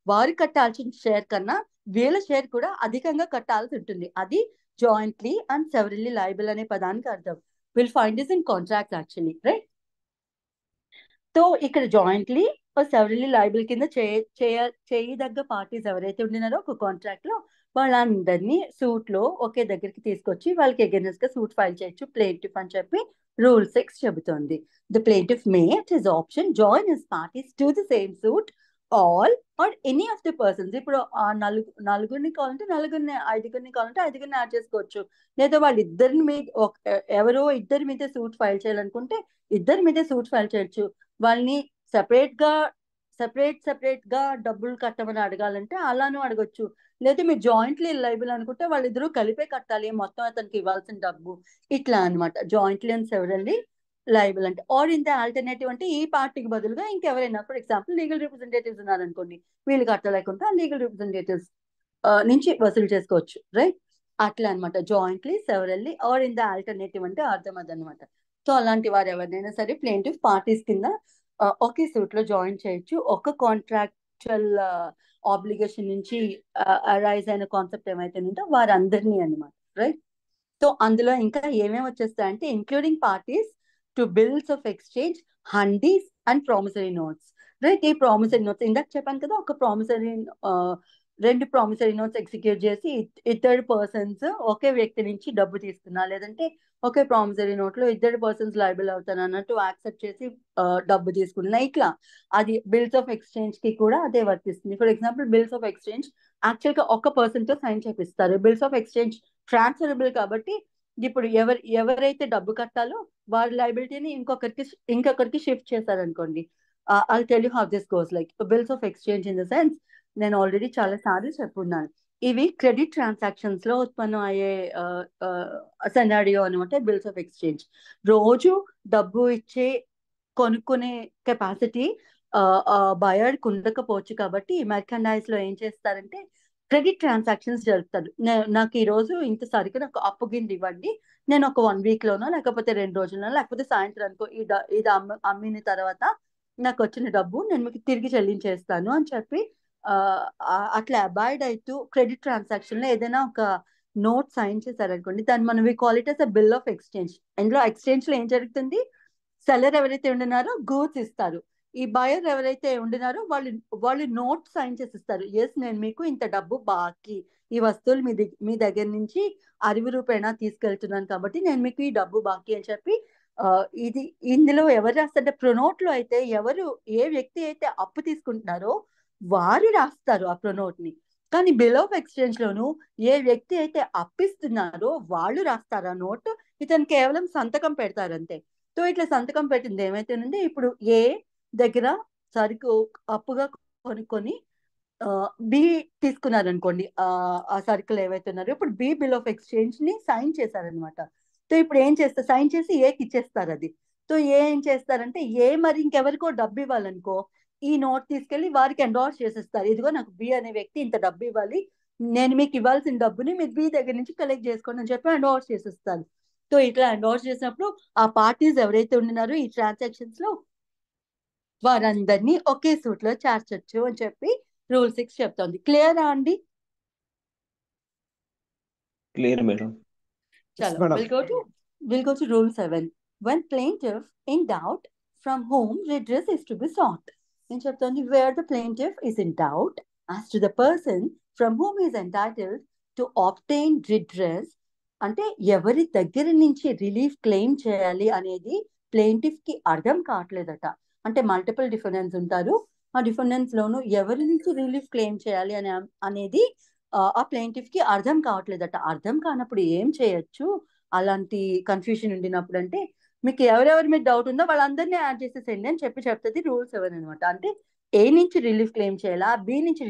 వారు కట్టాల్సిన షేర్ కన్నా వీళ్ళ షేర్ కూడా అధికంగా కట్టాల్సి ఉంటుంది. అది జాయింట్లీ అండ్ సెవరల్లీ లైబుల్ అనే పదానికి అర్థం. Will find this in contract actually, right? So ఇక్కడ జాయింట్లీ సెవరల్లీ లయబుల్ కింద చేయదగ్గ పార్టీస్ ఎవరైతే ఉండినారో ఒక కాంట్రాక్ట్ లో వాళ్ళందరినీ సూట్ లో ఒకే దగ్గరికి తీసుకొచ్చి వాళ్ళకి అగైనెస్ట్ గా సూట్ ఫైల్ చేయొచ్చు ప్లేంటిఫ్ అని చెప్పి రూల్ 6 చెబుతోంది. The plaintiff may at his option join his parties to the same suit all or any of the persons. ఇప్పుడు ఆ నలుగురిని కావాలంటే నలుగురిని, 5గురిని కావాలంటే 5గురిని యాడ్ చేసుకోవచ్చు. లేదా వాళ్ళు ఇద్దరిని మీద ఎవరో ఇద్దరి మీద సూట్ ఫైల్ చేయాలనుకుంటే ఇద్దరి మీద సూట్ ఫైల్ చేయొచ్చు. వాళ్ళని సెపరేట్ గా డబ్బులు కట్టమని అడగాలంటే అలానూ అడగొచ్చు. లేదా మీరు జాయింట్లీ లైబుల్ అనుకుంటే వాళ్ళిద్దరూ కలిపే కట్టాలి మొత్తం అతనికి ఇవ్వాల్సిన డబ్బు. ఇట్లా అనమాట జాయింట్లీ అండ్ సెవరల్లీ లైబుల్ అంటే. ఆర్ ఇన్ ద ఆల్టర్నేటివ్ అంటే ఈ పార్టీకి బదులుగా ఇంకెవరైనా, ఫర్ ఎగ్జాంపుల్ లీగల్ రిప్రజెంటేటివ్స్ ఉన్నారనుకోండి, వీళ్ళు కట్టలేకుండా లీగల్ రిప్రజెంటేటివ్స్ నుంచి వసూలు చేసుకోవచ్చు, రైట్? అట్లా అనమాట jointly severally or in the alternative అంటే అర్థం అదనమాట. సో అలాంటి వారు ఎవరినైనా సరే ప్లేంటిఫ్ పార్టీస్ కింద ఒకే సూట్ లో జాయిన్ చేయొచ్చు. ఒక కాంట్రాక్చువల్ ఆబ్లిగేషన్ నుంచి అరైజ్ అయిన కాన్సెప్ట్ ఏమైతే ఉందో వారందరినీ అనమాట, రైట్? సో అందులో ఇంకా ఏమేమి వచ్చేస్తాయంటే including parties to bills of exchange, hundis and promissory notes, right? ఈ ప్రామిసరీ నోట్స్ ఇందాక చెప్పాను కదా, ఒక ప్రామిసరీ 2 ప్రామిసరీ నోట్స్ ఎగ్జిక్యూట్ చేసి ఇద్దరు పర్సన్స్ ఒకే వ్యక్తి నుంచి డబ్బు తీసుకున్నా, లేదంటే ఒకే ప్రామిసరీ నోట్ లో ఇద్దరు పర్సన్స్ లైబుల్ అవుతాను అన్నట్టు యాక్సెప్ట్ చేసి డబ్బు తీసుకున్నా, ఇట్లా అది బిల్స్ ఆఫ్ ఎక్స్చేంజ్ కి కూడా అదే వర్తిస్తుంది. For example bills of exchange actual గా ఒక పర్సన్ తో సైన్ చేపిస్తారు. బిల్స్ ఆఫ్ ఎక్స్చేంజ్ ట్రాన్స్ఫరబుల్ కాబట్టి ఇప్పుడు ఎవరైతే డబ్బు కట్టాలో వారి లైబిలిటీని ఇంకొకరికి షిఫ్ట్ చేశారనుకోండి. I'll tell you how this goes. Like bills of exchange in the sense, నేను ఆల్రెడీ చాలా సార్లు చెప్పున్నాను, ఇవి క్రెడిట్ ట్రాన్సాక్షన్స్ లో ఉత్పన్నం అయ్యే సెనారియో అనమాట బిల్స్ ఆఫ్ ఎక్స్చేంజ్. రోజు డబ్బు ఇచ్చే కొనుక్కునే కెపాసిటీ బయర్ ఉండకపోవచ్చు కాబట్టి మెర్కండైజ్ లో ఏం చేస్తారంటే క్రెడిట్ ట్రాన్సాక్షన్స్ జరుపుతారు. నాకు ఈ రోజు ఇంత సరికి నాకు అప్పు కింద ఇవ్వండి, నేను ఒక 1 week లోనో లేకపోతే 2 రోజుల్లోనో లేకపోతే సాయంత్రానికో ఇది అమ్మిన తర్వాత నాకు వచ్చిన డబ్బు నేను మీకు తిరిగి చెల్లించేస్తాను అని చెప్పి అట్లా అబాయిడ్ అవుతూ క్రెడిట్ ట్రాన్సాక్షన్ లో ఏదైనా ఒక నోట్ సైన్ చేశారనుకోండి, దాన్ని మనం we call it as a bill of exchange. ఇందులో ఎక్స్చేంజ్ లో ఏం జరుగుతుంది, సెల్లర్ ఎవరైతే ఉండినారో గూడ్స్ ఇస్తారు, ఈ బయర్ ఎవరైతే ఉండినారో వాళ్ళు నోట్ సైన్ చేసి ఇస్తారు. ఎస్ నేను మీకు ఇంత డబ్బు బాకీ, ఈ వస్తువులు మీ దగ్గర నుంచి 60 రూపాయన తీసుకెళ్తున్నాను కాబట్టి నేను మీకు ఈ డబ్బు బాకీ అని చెప్పి ఇది ఇందులో ఎవరు రాస్తారంటే ప్రొనోట్ లో అయితే ఏ వ్యక్తి అయితే అప్పు తీసుకుంటున్నారో వారు రాస్తారు ఆ ప్రొనోట్ ని. కానీ బిల్ ఆఫ్ ఎక్స్చేంజ్ లోను ఏ వ్యక్తి అయితే అప్పిస్తున్నారో వాళ్ళు రాస్తారు ఆ నోట్, ఇతను కేవలం సంతకం పెడతారు అంతే. సో ఇట్లా సంతకం పెట్టింది ఏమైతేనండి, ఇప్పుడు ఏ దగ్గర సరుకు అప్పుగా కొనుక్కొని బి తీసుకున్నారనుకోండి, ఆ సరుకులు ఏవైతే ఉన్నారో ఇప్పుడు బి బిల్ ఆఫ్ ఎక్స్చేంజ్ ని సైన్ చేశారనమాట. సో ఇప్పుడు ఏం చేస్తారు, సైన్ చేసి ఏకి ఇచ్చేస్తారు అది. సో ఏం చేస్తారంటే మరి ఇంకెవరికో డబ్బు ఇవ్వాలనుకో, ఈ నోట్ తీసుకెళ్లి వారికి ఎండోర్స్ చేసేస్తారు, ఇదిగో నాకు బి అనే వ్యక్తి ఇంత డబ్బు ఇవ్వాలి, నేను మీకు ఇవ్వాల్సిన డబ్బుని మీరు బి దగ్గర నుంచి కలెక్ట్ చేసుకోండి అని చెప్పి ఎండోర్స్ చేసేస్తారు. సో ఇట్లా ఎండోర్స్ చేసినప్పుడు ఆ పార్టీస్ ఎవరైతే ఉన్నారో ఈ ట్రాన్సాక్షన్స్ లో వారందరినీ ఒకే సూట్ లో చేర్చొచ్చు అని చెప్పి రూల్ 6 చెప్తోంది. క్లియరా అండి? Clear madam. చలో we'll go to rule 7. When plaintiff in doubt from whom redress is to be sought. నేను చెప్తోంది where the plaintiff is in doubt as to the person from whom he is entitled to obtain redress, అంటే ఎవరి దగ్గర నుంచి relief claim చేయాలి అనేది plaintiff కి అర్థం కావట్లేదట. అంటే మల్టిపుల్ డిఫెండెంట్స్ ఉంటారు, ఆ డిఫెండెంట్స్ లోను ఎవరి నుంచి రిలీఫ్ క్లెయిమ్ చేయాలి అనేది ఆ ప్లెయింటిఫ్ కి అర్థం కావట్లేదట. అర్థం కానప్పుడు ఏం చేయొచ్చు అలాంటి కన్ఫ్యూజన్ ఉండినప్పుడు అంటే, మీకు ఎవరెవరి మీద డౌట్ ఉందో వాళ్ళందరినీ యాడ్ చేసేసేయండి అని చెప్తుంది రూల్ 7 అనమాట. అంటే ఏ నుంచి రిలీఫ్ క్లెయిమ్ చేయాలా, బి నుంచి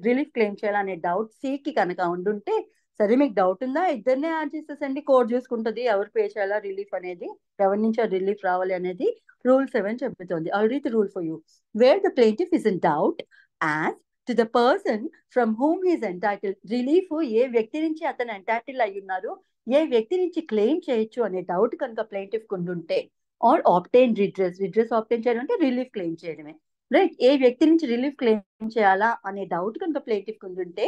రిలీఫ్ క్లెయిమ్ చేయాలా అనే డౌట్ సి కి కనుక ఉండుంటే, సరే మీకు డౌట్ ఉందా ఇద్దరినే యాడ్ చేసేసండి, కోర్టు చూసుకుంటుంది ఎవరు పే చేయాలా రిలీఫ్ అనేది, ఎవరి నుంచి ఆ రిలీఫ్ రావాలి అనేది రూల్ 7 చెప్తుంది. I'll read the rule for you. Where the plaintiff is in doubt as to the person from whom he is entitled, relief ఏ వ్యక్తి నుంచి అతను ఎంటైటిల్ అయి ఉన్నారు, ఏ వ్యక్తి నుంచి క్లెయిమ్ చేయొచ్చు అనే డౌట్ కనుక ప్లెయింటిఫ్ ఉండుంటే, ఆర్ ఆబ్టైన్ రిడ్రెస్ ఆబ్టైన్ చేయడం అంటే రిలీఫ్ క్లెయిమ్ చేయడమే, రైట్? ఏ వ్యక్తి నుంచి రిలీఫ్ క్లెయిమ్ చేయాలా అనే డౌట్ కనుక ప్లెయింటిఫ్ ఉండుంటే,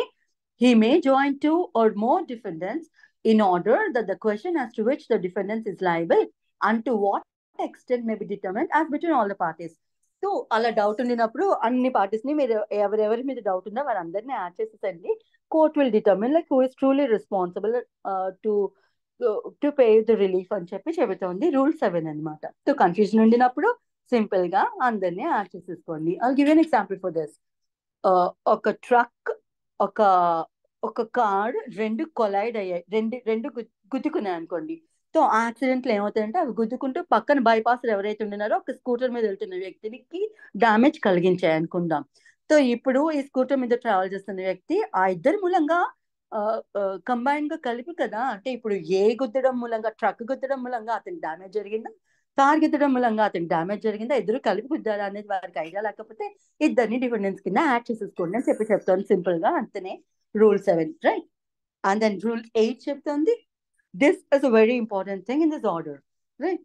he may join 2 or more defendants in order that the question as to which the defendant is liable and to what extent may be determined as between all the parties. So అలా doubt ఉండినప్పుడు అన్ని parties ని మీరు ఎవరెవరి మీద doubt ఉందో వారందరినీ add చేసేసండి. Court will determine like who is truly responsible to pay the relief అని చెప్పి చెబుతోంది రూల్ 7 అనమాట. సో కన్ఫ్యూజన్ ఉండినప్పుడు సింపుల్ గా అందరినీ యాడ్ చేసేసుకోండి. I'll give an example for this. ఒక ట్రక్ ఒక కార్ రెండు కొలైడ్ అయ్యాయి, రెండు గుద్దుకున్నాయి అనుకోండి. సో యాక్సిడెంట్లు ఏమవుతాయంటే అవి గుద్దుకుంటూ పక్కన బైపాస్ ఎవరైతే ఉండినారో ఒక స్కూటర్ మీద వెళ్తున్న వ్యక్తికి డ్యామేజ్ కలిగించాయి అనుకుందాం. సో ఇప్పుడు ఈ స్కూటర్ మీద ట్రావెల్ చేస్తున్న వ్యక్తి ఆ ఇద్దరు మూలంగా కంబైన్ గా కలిపి కదా, అంటే ఇప్పుడు గుద్దడం మూలంగా, ట్రక్ గుద్దడం మూలంగా అతనికి డ్యామేజ్ జరిగిందా, కార్ గుద్దడం మూలంగా అతనికి డ్యామేజ్ జరిగిందా, ఇద్దరు కలిపి గుద్దారా అనేది వారికి ఐడియా లేకపోతే ఇద్దరిని డిఫెండెన్స్ కింద యాడ్ చేసేసుకోండి అని చెప్తాను సింపుల్ గా. అంతనే rule 7, right? And then rule 8 చెప్తుంది, this is a very important thing in this order, right?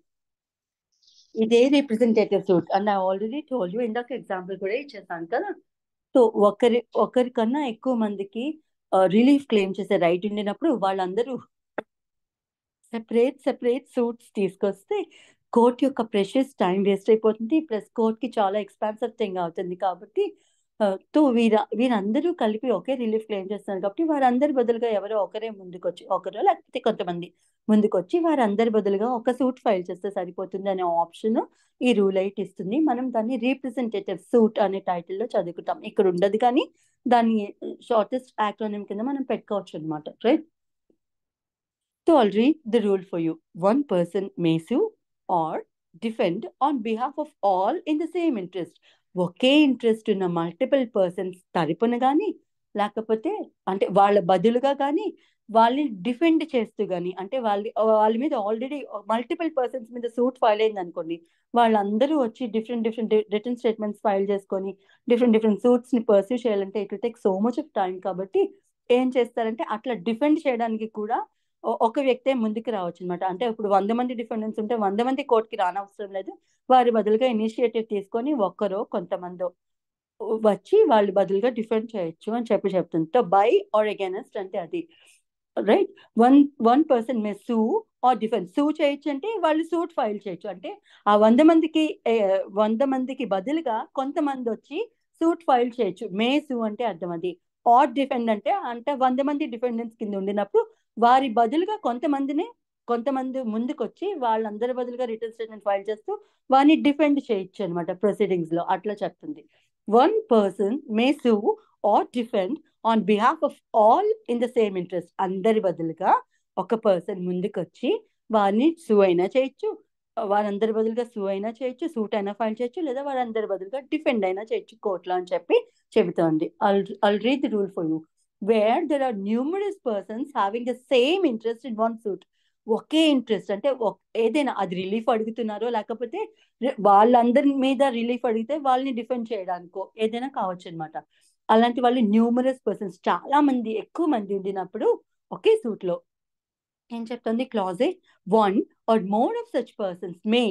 ఇదే representative suit and I already told you, ఇందాక ఎగ్జాంపుల్ కూడా ఇచ్చేసాను కదా. సో ఒకరికన్నా ఎక్కువ మందికి రిలీఫ్ క్లెయిమ్ చేసే రైట్ ఉండినప్పుడు వాళ్ళందరూ సెపరేట్ సూట్స్ తీసుకొస్తే కోర్ట్ యొక్క ప్రెషియస్ టైం వేస్ట్ అయిపోతుంది, ప్లస్ కోర్ట్కి చాలా ఎక్స్పెన్సివ్ థింగ్ అవుతుంది. కాబట్టి తో వీరందరూ కలిపి ఒకే రిలీఫ్ క్లెయిమ్ చేస్తున్నారు కాబట్టి వారందరి బదులుగా ఎవరో ఒకరే ముందుకొచ్చి, ఒకరో లేకపోతే కొంతమంది ముందుకొచ్చి వారందరి బదులుగా ఒక సూట్ ఫైల్ చేస్తే సరిపోతుంది అనే ఆప్షన్ ఈ రూల్ 8 ఇస్తుంది. మనం దాన్ని రీప్రజెంటేటివ్ సూట్ అనే టైటిల్లో చదువుకుంటాం. ఇక్కడ ఉండదు కానీ దాన్ని షార్టెస్ట్ యాక్రోనిమ్ కింద మనం పెట్టుకోవచ్చు అనమాట, right? So I'll read the rule for you. One person may sue or defend on behalf of all in the same interest. Okay interest ఉన్న మల్టిపుల్ పర్సన్స్ తరపున కానీ, లేకపోతే అంటే వాళ్ళ బదులుగా కానీ, వాళ్ళని డిఫెండ్ చేస్తూ కానీ, అంటే వాళ్ళ మీద ఆల్రెడీ మల్టిపుల్ పర్సన్స్ మీద సూట్ ఫైల్ అయింది అనుకోండి, వాళ్ళందరూ వచ్చి డిఫరెంట్ రిటర్న్ స్టేట్మెంట్స్ ఫైల్ చేసుకొని డిఫరెంట్ సూట్స్ ని పర్సూ చేయాలంటే it will take so much of time. కాబట్టి ఏం చేస్తారంటే అట్లా డిఫెండ్ చేయడానికి కూడా ఒక వ్యక్తే ముందుకు రావచ్చు అనమాట. అంటే ఇప్పుడు 100 మంది డిఫెండెంట్స్ ఉంటే 100 మంది కోర్టుకి రానవసరం లేదు. వారి బదులుగా ఇనిషియేటివ్ తీసుకొని ఒక్కరో కొంతమందో వచ్చి వాళ్ళు బదులుగా డిఫెండ్ చేయొచ్చు అని చెప్తుంది. సో బై ఆర్ అగైనెస్ట్ అంటే అది, రైట్? వన్ పర్సన్ మే సూ ఆర్ డిఫెండ్. సూ చేయొచ్చు అంటే వాళ్ళు సూట్ ఫైల్ చేయొచ్చు, అంటే ఆ 100 మందికి బదులుగా కొంతమంది వచ్చి సూట్ ఫైల్ చేయొచ్చు. మే సూ అంటే అర్థం అది. ఆర్ డిఫెండ్ అంటే 100 మంది డిఫెండెంట్స్ కింద ఉండినప్పుడు వారి బదులుగా కొంతమంది ముందుకొచ్చి వాళ్ళందరి బదులుగా రిటర్న్ స్టేట్మెంట్ ఫైల్ చేస్తూ వారిని డిఫెండ్ చేయొచ్చు అనమాట ప్రొసీడింగ్స్ లో, అట్లా చెప్తుంది. వన్ పర్సన్ మే సూ are defend on behalf of all in the same interest. అందరి బదులుగా ఒక పర్సన్ ముందుకొచ్చి వారిని సూ అయినా చేయొచ్చు, వారందరి బదులుగా సూ అయినా చేయొచ్చు, సూట్ అయినా ఫైల్ చేయొచ్చు, లేదా వారందరి బదులుగా డిఫెండ్ అయినా చేయొచ్చు కోర్టులో అని చెబుతోంది. I'll read the rule for you. Where there are numerous persons having the same interest in one suit. Okay interest అంటే ఏదైనా అది రిలీఫ్ అడుగుతున్నారో లేకపోతే వాళ్ళందరి మీద రిలీఫ్ అడిగితే వాళ్ళని డిఫెండ్ చేయడానికో ఏదైనా కావచ్చు అనమాట. అలాంటి వాళ్ళు న్యూమరస్ పర్సన్స్, చాలా మంది, ఎక్కువ మంది ఉండినప్పుడు ఒకే సూట్ లో ఏం చెప్తుంది clause 8, 1 or more of such persons may,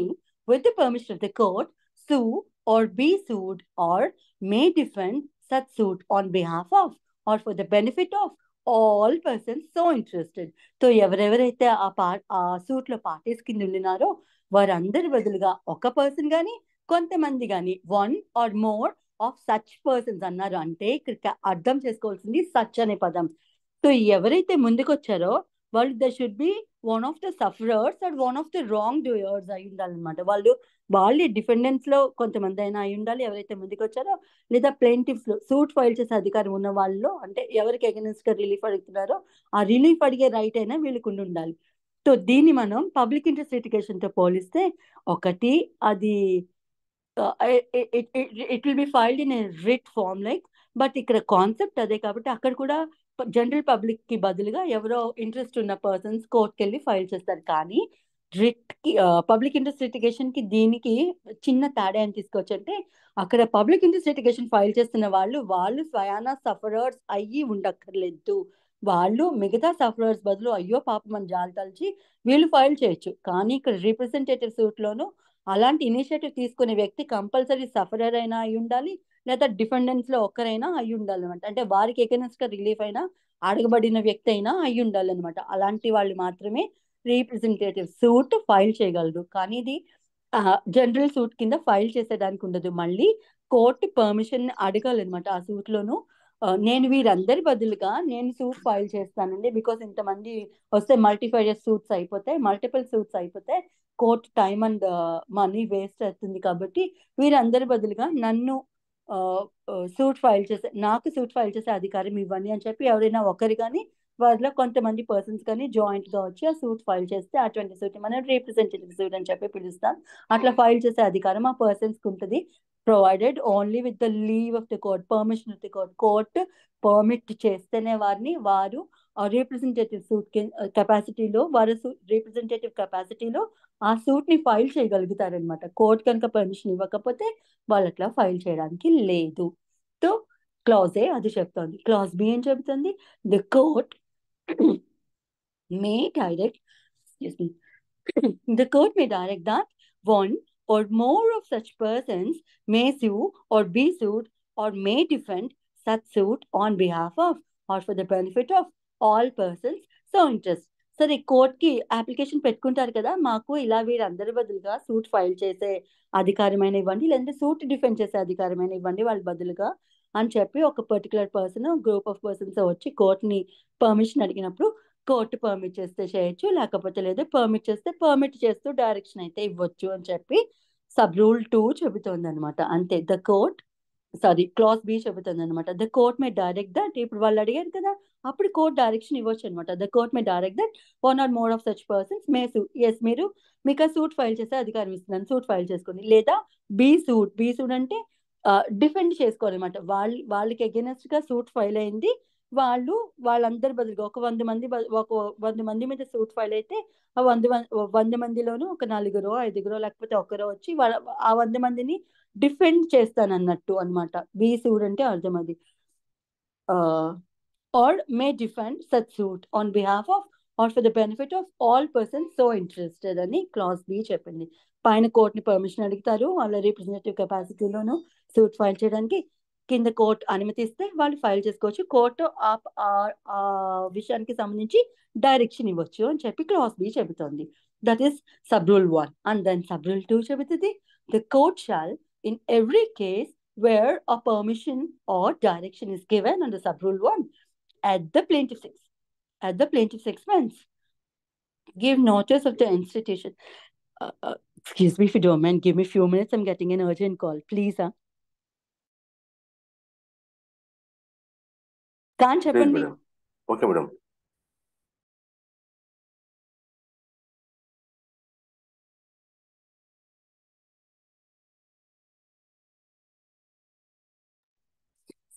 with the permission of the court, sue or be sued or may defend such suit on behalf of or for the benefit of all persons so interested. So ఎవరెవరైతే ఆ suit లో parties కింద ఉండినారో వారందరి బదులుగా ఒక person కానీ కొంతమంది కానీ 1 or more of such persons అన్నారు. అంటే ఇక్కడ అర్థం చేసుకోవాల్సింది సచ్ అనే పదం. సో ఎవరైతే ముందుకొచ్చారో వాళ్ళు they should be one of the sufferers and one of the wrong doers అయి ఉండాలన్నమాట. వాళ్ళే డిఫెండెంట్స్ లో కొంతమంది అయినా అయి ఉండాలి ఎవరైతే ముందుకు వచ్చారో, లేదా ప్లేంటిఫ్స్ లో సూట్ ఫైల్ చేసే అధికారం ఉన్న వాళ్ళు, అంటే ఎవరికి అగెన్స్ట్ గా రిలీఫ్ అడుగుతున్నారో ఆ రిలీఫ్ అడిగే రైట్ అయినా వీళ్ళకి ఉండాలి. సో దీన్ని మనం పబ్లిక్ ఇంట్రెస్ట్ లిటిగేషన్ తో పోలిస్తే ఒకటి అది it will be filed in writ form like, but ఇక్కడ కాన్సెప్ట్ అదే కాబట్టి అక్కడ కూడా జనరల్ పబ్లిక్ కి బదులుగా ఎవరో ఇంట్రెస్ట్ ఉన్న పర్సన్స్ కోర్టుకి వెళ్ళి ఫైల్ చేస్తారు. కానీ రిట్ కి పబ్లిక్ ఇంట్రెస్ట్ లిటిగేషన్ కి దీనికి చిన్న తేడా అని తీసుకోవచ్చు. అంటే అక్కడ పబ్లిక్ ఇంట్రెస్ట్ లిటిగేషన్ ఫైల్ చేస్తున్న వాళ్ళు స్వయానా సఫరర్స్ అయ్యి ఉండక్కర్లేదు. వాళ్ళు మిగతా సఫరర్స్ బదులు అయ్యో పాపం అని జాలి తలిచి వీళ్ళు ఫైల్ చేయొచ్చు. కానీ ఇక్కడ రిప్రజెంటేటివ్ సూట్ లోను అలాంటి ఇనిషియేటివ్ తీసుకునే వ్యక్తి కంపల్సరీ సఫరర్ అయినా అయి ఉండాలి, లేదా డిఫెండెంట్స్ లో ఒక్కరైనా అయి ఉండాలన్నమాట. అంటే వారికి ఎగెన్స్ట్ గా రిలీఫ్ అయినా అడగబడిన వ్యక్తి అయినా అయి ఉండాలన్నమాట. అలాంటి వాళ్ళు మాత్రమే రీప్రజెంటేటివ్ సూట్ ఫైల్ చేయగలరు. కానీ ఇది జనరల్ సూట్ కింద ఫైల్ చేసేదానికి ఉండదు. మళ్ళీ కోర్టు పర్మిషన్ అడగాలన్నమాట ఆ సూట్ లోను. నేను వీరందరి బదులుగా నేను సూట్ ఫైల్ చేస్తానండి, బికాస్ ఇంతమంది వస్తే మల్టిపుల్ సూట్స్ అయిపోతే court time and money waste అవుతుంది. కాబట్టి వీరందరి బదులుగా నాకు సూట్ ఫైల్ చేసే అధికారం ఇవ్వండి అని చెప్పి ఎవరైనా ఒకరు కానీ వారిలో కొంతమంది పర్సన్స్ కానీ జాయింట్ గా వచ్చి ఆ సూట్ ఫైల్ చేస్తే అటువంటి సూట్ మనం రిప్రజెంటేటివ్ సూట్ అని చెప్పి పిలుస్తాం. అట్లా ఫైల్ చేసే అధికారం ఆ పర్సన్స్ కి ఉంటుంది, provided only with the leave of the court, permission of the court. Court permit చేస్తేనే వారు రిప్రజెంటేటివ్ సూట్ కెపాసిటీలో వారు రిప్రజెంటేటివ్ కెపాసిటీలో ఆ సూట్ ని ఫైల్ చేయగలుగుతారనమాట. కోర్ట్ కనుక పర్మిషన్ ఇవ్వకపోతే వాళ్ళు అట్లా ఫైల్ చేయడానికి లేదు. సో క్లాజ్ ఏ అది చెప్తోంది. క్లాజ్ బి ఏం చెబుతుంది? The court may direct the court may direct that one or more of such persons may sue or be sued or may defend such suit on behalf of or for the benefit of all persons so interest. సరే, కోర్టుకి application పెట్టుకుంటారు కదా, మాకు ఇలా వీరందరి బదులుగా suit file చేసే అధికారమైన ఇవ్వండి, లేదంటే సూట్ డిఫెండ్ చేసే అధికారమైన ఇవ్వండి వాళ్ళ బదులుగా అని చెప్పి ఒక particular person, group of persons వచ్చి కోర్టుని పర్మిషన్ అడిగినప్పుడు కోర్టు పర్మిట్ చేస్తే చేయొచ్చు, లేకపోతే లేదు. పర్మిట్ చేస్తే పర్మిట్ చేస్తూ డైరెక్షన్ అయితే ఇవ్వచ్చు అని చెప్పి సబ్ రూల్ 2 చెబుతోంది అనమాట. అంతే. ద కోర్ట్ క్లాస్ బి చెబుతుంది అనమాట. The court may direct that, ఇప్పుడు వాళ్ళు అడిగారు కదా, అప్పుడు కోర్ట్ డైరెక్షన్ ఇవ్వచ్చు అనమాట. The court may direct that one or more of such persons may sue, yes మీరు మీకు ఆ సూట్ ఫైల్ చేసే అధికారం ఇస్తున్నాను, సూట్ ఫైల్ చేసుకోండి. లేదా బీ సూట్ అంటే డిఫెండ్ చేసుకోవాలన్నమాట. వాళ్ళకి అగెనెస్ట్ గా సూట్ ఫైల్ అయింది, వాళ్ళందరి బదులుగా ఒక 100 మంది మీద సూట్ ఫైల్ అయితే ఆ 100 మందిలోనూ ఒక 4 5 లేకపోతే ఒకరో వచ్చి ఆ 100 మందిని డిఫెండ్ చేస్తానన్నట్టు అనమాట. బి సూట్ అంటే అర్థం అది. Or may defend such suit on behalf of or for the benefit of all persons so interested అని క్లాస్ బి చెప్పింది. పైన కోర్టుని పర్మిషన్ అడుగుతారు వాళ్ళ రిప్రజెంటేటివ్ కెపాసిటీలోను సూట్ ఫైల్ చేయడానికి, కింద కోర్టు అనుమతిస్తే వాళ్ళు ఫైల్ చేసుకోవచ్చు, కోర్టు ఆ విషయానికి సంబంధించి డైరెక్షన్ ఇవ్వచ్చు అని చెప్పి క్లాస్ బి చెబుతోంది. That is sub rule 1. And then sub rule 2 చెబుతుంది, the court shall in every case where a permission or direction is given under sub rule 1 at the plaintiff's expense give notice of the institution. Excuse me if you don't mind, give me a few minutes, I'm getting an urgent call, please. Can't చెప్పండి. Okay madam.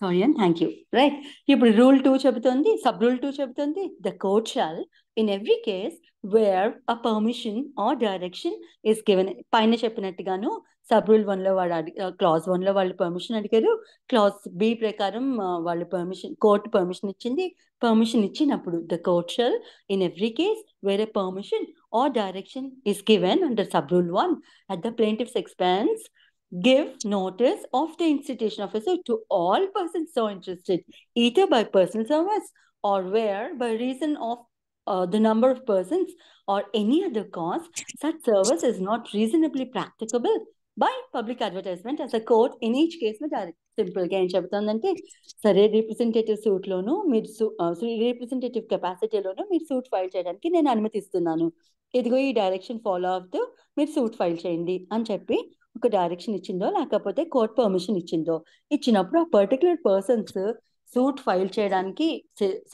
Sorry, and thank you. Right. ఇప్పుడు rule 2 చెబుతుంది, sub rule 2 చెబుతుంది, the court shall in every case where a permission or direction is given. పైన చెప్పినట్టుగాను sub rule 1 లో clause 1 లో వాళ్ళు permission అడిగారు, క్లాజ్ బి ప్రకారం వాళ్ళు కోర్టు పర్మిషన్ ఇచ్చింది. పర్మిషన్ ఇచ్చినప్పుడు the court shall in every case where a permission or direction is given under sub rule 1 at the plaintiff's expense give notice of the institution officer to all persons so interested, either by personal service or where by reason of the number of persons or any other cause such service is not reasonably practicable by public advertisement as a court in each case में direct. Simple గా ఏం చెబుతుందంటే, సరే representative suit లోను మీరు representative కెపాసిటీలోను మీరు suit file చేయడానికి నేను అనుమతిస్తున్నాను, ఇదిగో ఈ డైరెక్షన్ ఫాలో అవుతూ మీరు సూట్ ఫైల్ చేయండి అని చెప్పి ఒక డైరెక్షన్ ఇచ్చిందో, లేకపోతే కోర్ట్ పర్మిషన్ ఇచ్చినప్పుడు ఆ పర్టికులర్ పర్సన్స్ సూట్ ఫైల్ చేయడానికి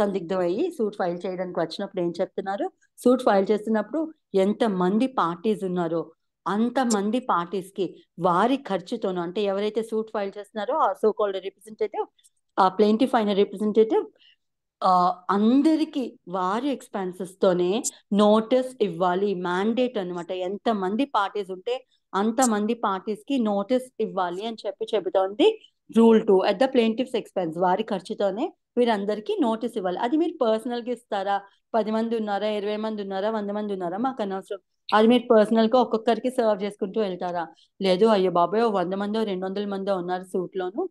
సందిగ్ధమయ్యి సూట్ ఫైల్ చేయడానికి వచ్చినప్పుడు ఏం చెప్తున్నారు, సూట్ ఫైల్ చేస్తున్నప్పుడు ఎంత మంది పార్టీస్ ఉన్నారో అంతమంది పార్టీస్ కి వారి ఖర్చుతోనూ, అంటే ఎవరైతే సూట్ ఫైల్ చేస్తున్నారో ఆ సో కాల్డ్ రిప్రజెంటేటివ్, ఆ ప్లెయింటిఫ్ అయిన రిప్రజెంటేటివ్ అందరికి వారి ఎక్స్పెన్సెస్ తోనే నోటీస్ ఇవ్వాలి, మ్యాండేట్ అనమాట. ఎంత మంది పార్టీస్ ఉంటే అంతమంది పార్టీస్ కి నోటీస్ ఇవ్వాలి అని చెబుతోంది రూల్ 2. అట్ ద ప్లెయింటిఫ్స్ ఎక్స్పెన్స్, వారి ఖర్చుతోనే వీరందరికీ నోటీస్ ఇవ్వాలి. అది మీరు పర్సనల్ గా ఇస్తారా, 10 మంది ఉన్నారా, 20 మంది ఉన్నారా, 100 మంది ఉన్నారా మాకు అనవసరం. అది మీరు పర్సనల్ గా ఒక్కొక్కరికి సర్వ్ చేసుకుంటూ వెళ్తారా, లేదు అయ్యో బాబాయ్ 100 మందో 200 మందో ఉన్నారు సూట్ లోను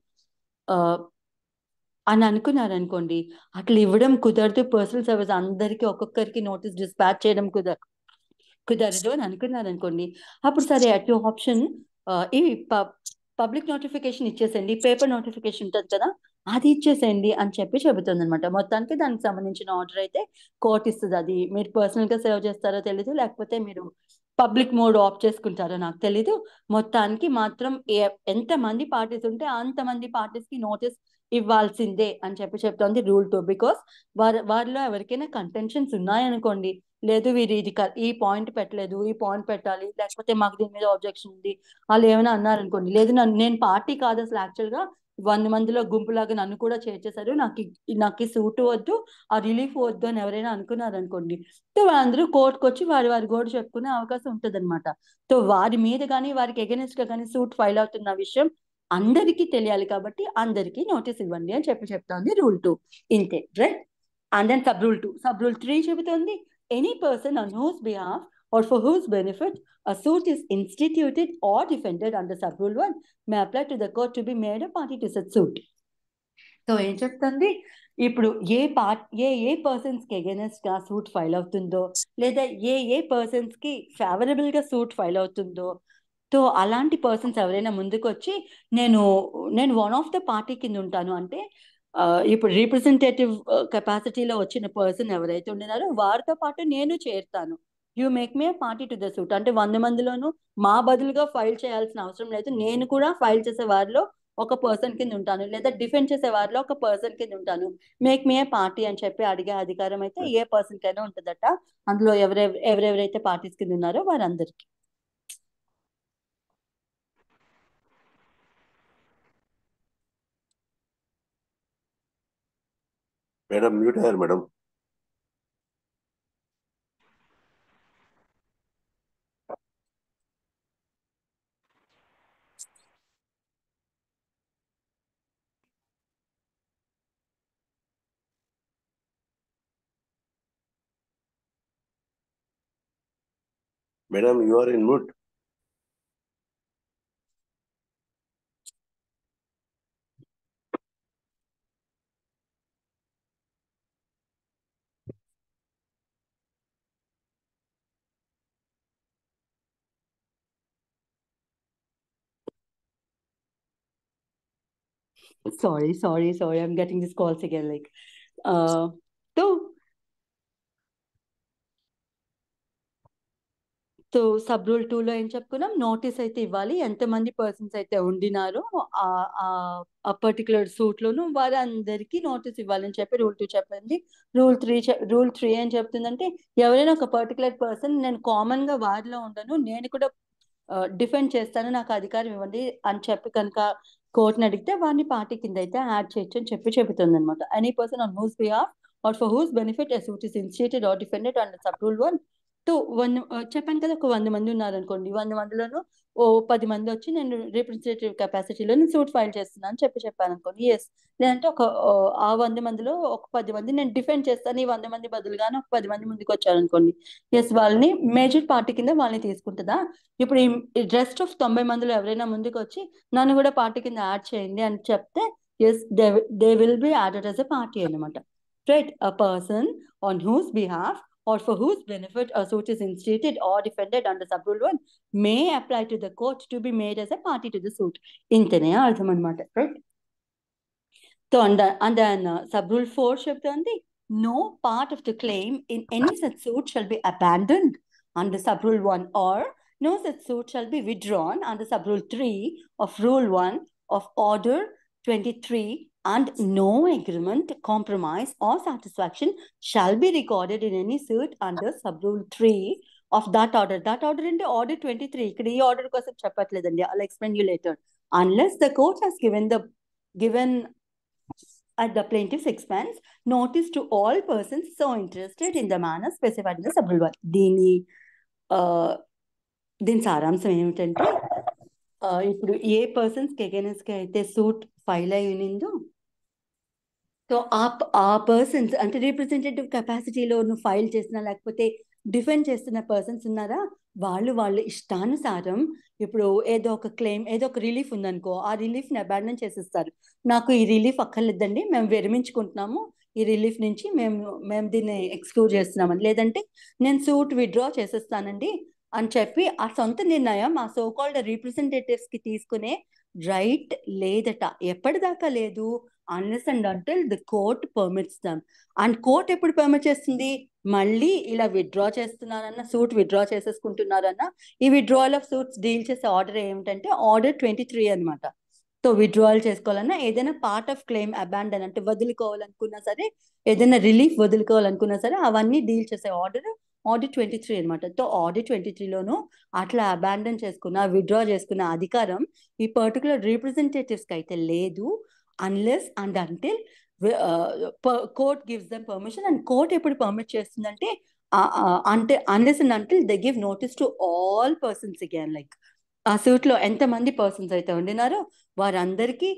అని అనుకున్నారనుకోండి, అట్లా ఇవ్వడం కుదరదు. పర్సనల్ సర్వీస్ అందరికి ఒక్కొక్కరికి నోటీస్ డిస్పాచ్ చేయడం కుదరదు అని అనుకున్నారనుకోండి, అప్పుడు సరే అట్ యూ ఆప్షన్ ఈ పబ్లిక్ నోటిఫికేషన్ ఇచ్చేసేయండి, పేపర్ నోటిఫికేషన్ ఉంటుంది కదా అది ఇచ్చేసేయండి అని చెప్పి చెబుతుంది అనమాట. మొత్తానికి దానికి సంబంధించిన ఆర్డర్ అయితే కోర్టు ఇస్తుంది. అది మీరు పర్సనల్ గా సర్వ్ చేస్తారో తెలీదు, లేకపోతే మీరు పబ్లిక్ మోడ్ ఆఫ్ చేసుకుంటారో నాకు తెలీదు. మొత్తానికి మాత్రం ఎంతమంది పార్టీస్ ఉంటే అంతమంది పార్టీస్కి నోటీస్ ఇవ్వాల్సిందే అని చెప్తోంది రూల్ 2. బికాస్ వారిలో ఎవరికైనా కంటెన్షన్స్ ఉన్నాయనుకోండి, లేదు వీరు ఈ పాయింట్ పెట్టలేదు, ఈ పాయింట్ పెట్టాలి, లేకపోతే మాకు దీని మీద ఆబ్జెక్షన్ ఉంది, వాళ్ళు ఏమైనా అన్నారనుకోండి, లేదు నేను పార్టీ కాదు అసలు యాక్చువల్గా 100 మందిలో గుంపులాగా నన్ను కూడా చేర్చేశారు, నాకు ఈ సూట్ వద్దు, ఆ రిలీఫ్ వద్దు అని ఎవరైనా అనుకున్నారనుకోండి, సో వాళ్ళందరూ కోర్టుకు వచ్చి వారి గోడు చెప్పుకునే అవకాశం ఉంటుంది అనమాట. సో వారి మీద కానీ వారికి ఎగెనిస్ట్ గా కానీ సూట్ ఫైల్ అవుతున్న విషయం అందరికీ తెలియాలి, కాబట్టి అందరికీ నోటీస్ ఇవ్వండి అని చెప్తోంది రూల్ 2. ఇంతే, right. And then sub rule 3 చెబుతోంది, any person on whose behalf or for whose benefit a suit is instituted or defended under sub rule 1 may apply to the court to be made a party to such suit. So ఏం చెప్తుంది, ఇప్పుడు ఏ persons కి against గా suit file అవుతుందో, లేదా ఏ persons కి favourable గా suit file అవుతుందో, సో అలాంటి పర్సన్స్ ఎవరైనా ముందుకు వచ్చి నేను 1 ఆఫ్ ద పార్టీ కింద ఉంటాను అంటే, ఇప్పుడు రిప్రజెంటేటివ్ కెపాసిటీలో వచ్చిన పర్సన్ ఎవరైతే ఉండినారో వారితో పాటు నేను చేరుతాను, you make me party to the suit అంటే 100 మందిలోనూ మా బదులుగా ఫైల్ చేయాల్సిన అవసరం లేదు, నేను కూడా ఫైల్ చేసే వారిలో ఒక పర్సన్ కింద ఉంటాను, లేదా డిఫెండ్ చేసే వారిలో ఒక పర్సన్ కింద ఉంటాను, మేక్ మీ ఏ పార్టీ అని చెప్పి అడిగే అధికారం అయితే ఏ పర్సన్ కైనా ఉంటుందట, అందులో ఎవరెవరైతే పార్టీస్ కింద ఉన్నారో వారందరికీ. మేడం మ్యూట్ అయ్యారు madam. Madam you are in mute. Sorry, I'm getting these calls again. Like, so sub rule 2లో ఏం చెప్పుకున్నాం, నోటీస్ అయితే ఇవ్వాలి, ఎంతమంది పర్సన్స్ అయితే ఉండినారో ఆ పర్టికులర్ సూట్ లోను వారందరికీ నోటీస్ ఇవ్వాలని చెప్పి రూల్ 2 చెప్పింది. రూల్ 3 ఏం చెప్తుందంటే, ఎవరైనా ఒక పర్టికులర్ పర్సన్ నేను కామన్ గా వారిలో ఉండను, నేను కూడా డిఫెండ్ చేస్తాను, నాకు అధికారం ఇవ్వండి అని చెప్పి కనుక కోర్టుని అడిగితే వారిని పార్టీ కింద అయితే యాడ్ చేయొచ్చు అని చెప్తుంది అనమాట. Any person on whose behalf or for whose benefit a suit is instituted or defended under sub rule 1. So చెప్పాను కదా, ఒక 100 మంది ఉన్నారనుకోండి, 100 మందిలోనూ 10 మంది వచ్చి నేను రిప్రజెంటేటివ్ కెపాసిటీలో నేను సూట్ ఫైల్ చేస్తున్నాను అని చెప్పాను అనుకోండి, ఎస్. లేదంటే ఆ 100 మందిలో ఒక 10 మంది నేను డిఫెండ్ చేస్తాను, ఈ 100 మంది బదులుగానే ఒక 10 మంది ముందుకు వచ్చారనుకోండి, ఎస్, వాళ్ళని మేజర్ పార్టీ కింద వాళ్ళని తీసుకుంటుందా. ఇప్పుడు ఈ రెస్ట్ ఆఫ్ 90 మందిలో ఎవరైనా ముందుకు వచ్చి నన్ను కూడా పార్టీ కింద యాడ్ చేయండి అని చెప్తే, yes, they will be added as a party అనమాట. Right. A person on whose behalf or for whose benefit a suit is instituted or defended under sub rule 1 may apply to the court to be made as a party to the suit. ఇంతనే అర్థం అనమాట, right. So and then sub rule 4 చెప్తుంది, no part of the claim in any such suit shall be abandoned under sub rule 1 or no such suit shall be withdrawn under sub rule 3 of rule 1 of order 23, and no agreement, compromise or satisfaction shall be recorded in any suit under sub rule 3 of that order. That order into order 23. ఇక్కడ ఈ order కోసం చెప్పట్లేదండి, I'll explain you later. Unless the court has given at the plaintiff's expense notice to all persons so interested in the manner specified in the sub rule 1. దీని సారాంశం ఏమిటంటే, ఇప్పుడు ఏ persons కి against గా అయితే సూట్ ఫైల్ అయి ఉన్నిందో, so ఆ persons అంటే రిప్రజెంటేటివ్ కెపాసిటీలో ఫైల్ చేసిన లేకపోతే డిఫెండ్ చేస్తున్న పర్సన్స్ ఉన్నారా, వాళ్ళ ఇష్టానుసారం ఇప్పుడు ఏదో ఒక క్లెయిమ్, ఏదో ఒక రిలీఫ్ ఉందనుకో, ఆ రిలీఫ్ని అబాండన్ చేసేస్తారు. నాకు ఈ రిలీఫ్ అక్కర్లేదండి, మేము విరమించుకుంటున్నాము, ఈ రిలీఫ్ నుంచి మేము దీన్ని ఎక్స్క్లూడ్ చేస్తున్నామని, లేదంటే నేను సూట్ విత్డ్రా చేసేస్తానండి అని చెప్పి ఆ సొంత నిర్ణయం ఆ సోకాల్డ్ రిప్రజెంటేటివ్స్ కి తీసుకునే రైట్ లేదట. ఎప్పటిదాకా లేదు, unless and until the court permits them. And court ఎప్పుడు పర్మిట్ చేస్తుంది, మళ్ళీ ఇలా విత్డ్రా చేస్తున్నారన్న, సూట్ విత్డ్రా చేసేసుకుంటున్నారన్న, ఈ విత్డ్రావల్ ఆఫ్ సూట్స్ డీల్ చేసే ఆర్డర్ ఏమిటంటే ఆర్డర్ 23 అనమాట. సో విత్డ్రావల్ చేసుకోవాలన్నా, ఏదైనా పార్ట్ ఆఫ్ క్లెయిమ్ అబాండన్ అంటే వదులుకోవాలనుకున్నా సరే, ఏదైనా రిలీఫ్ వదులుకోవాలనుకున్నా సరే, అవన్నీ డీల్ చేసే ఆర్డర్ 23 అనమాట. సో ఆర్డర్ 23లోను అట్లా అబాండన్ చేసుకున్న, విత్డ్రా చేసుకున్న అధికారం ఈ పర్టికులర్ రిప్రజెంటేటివ్స్కి అయితే లేదు, unless and until court gives them permission. And court ఎప్పుడు పర్మిట్ చేస్తుందంటే అంటే unless and until they give notice to all persons again. Like ఆ సూట్లో ఎంతమంది పర్సన్స్ అయితే ఉండినారో వారందరికీ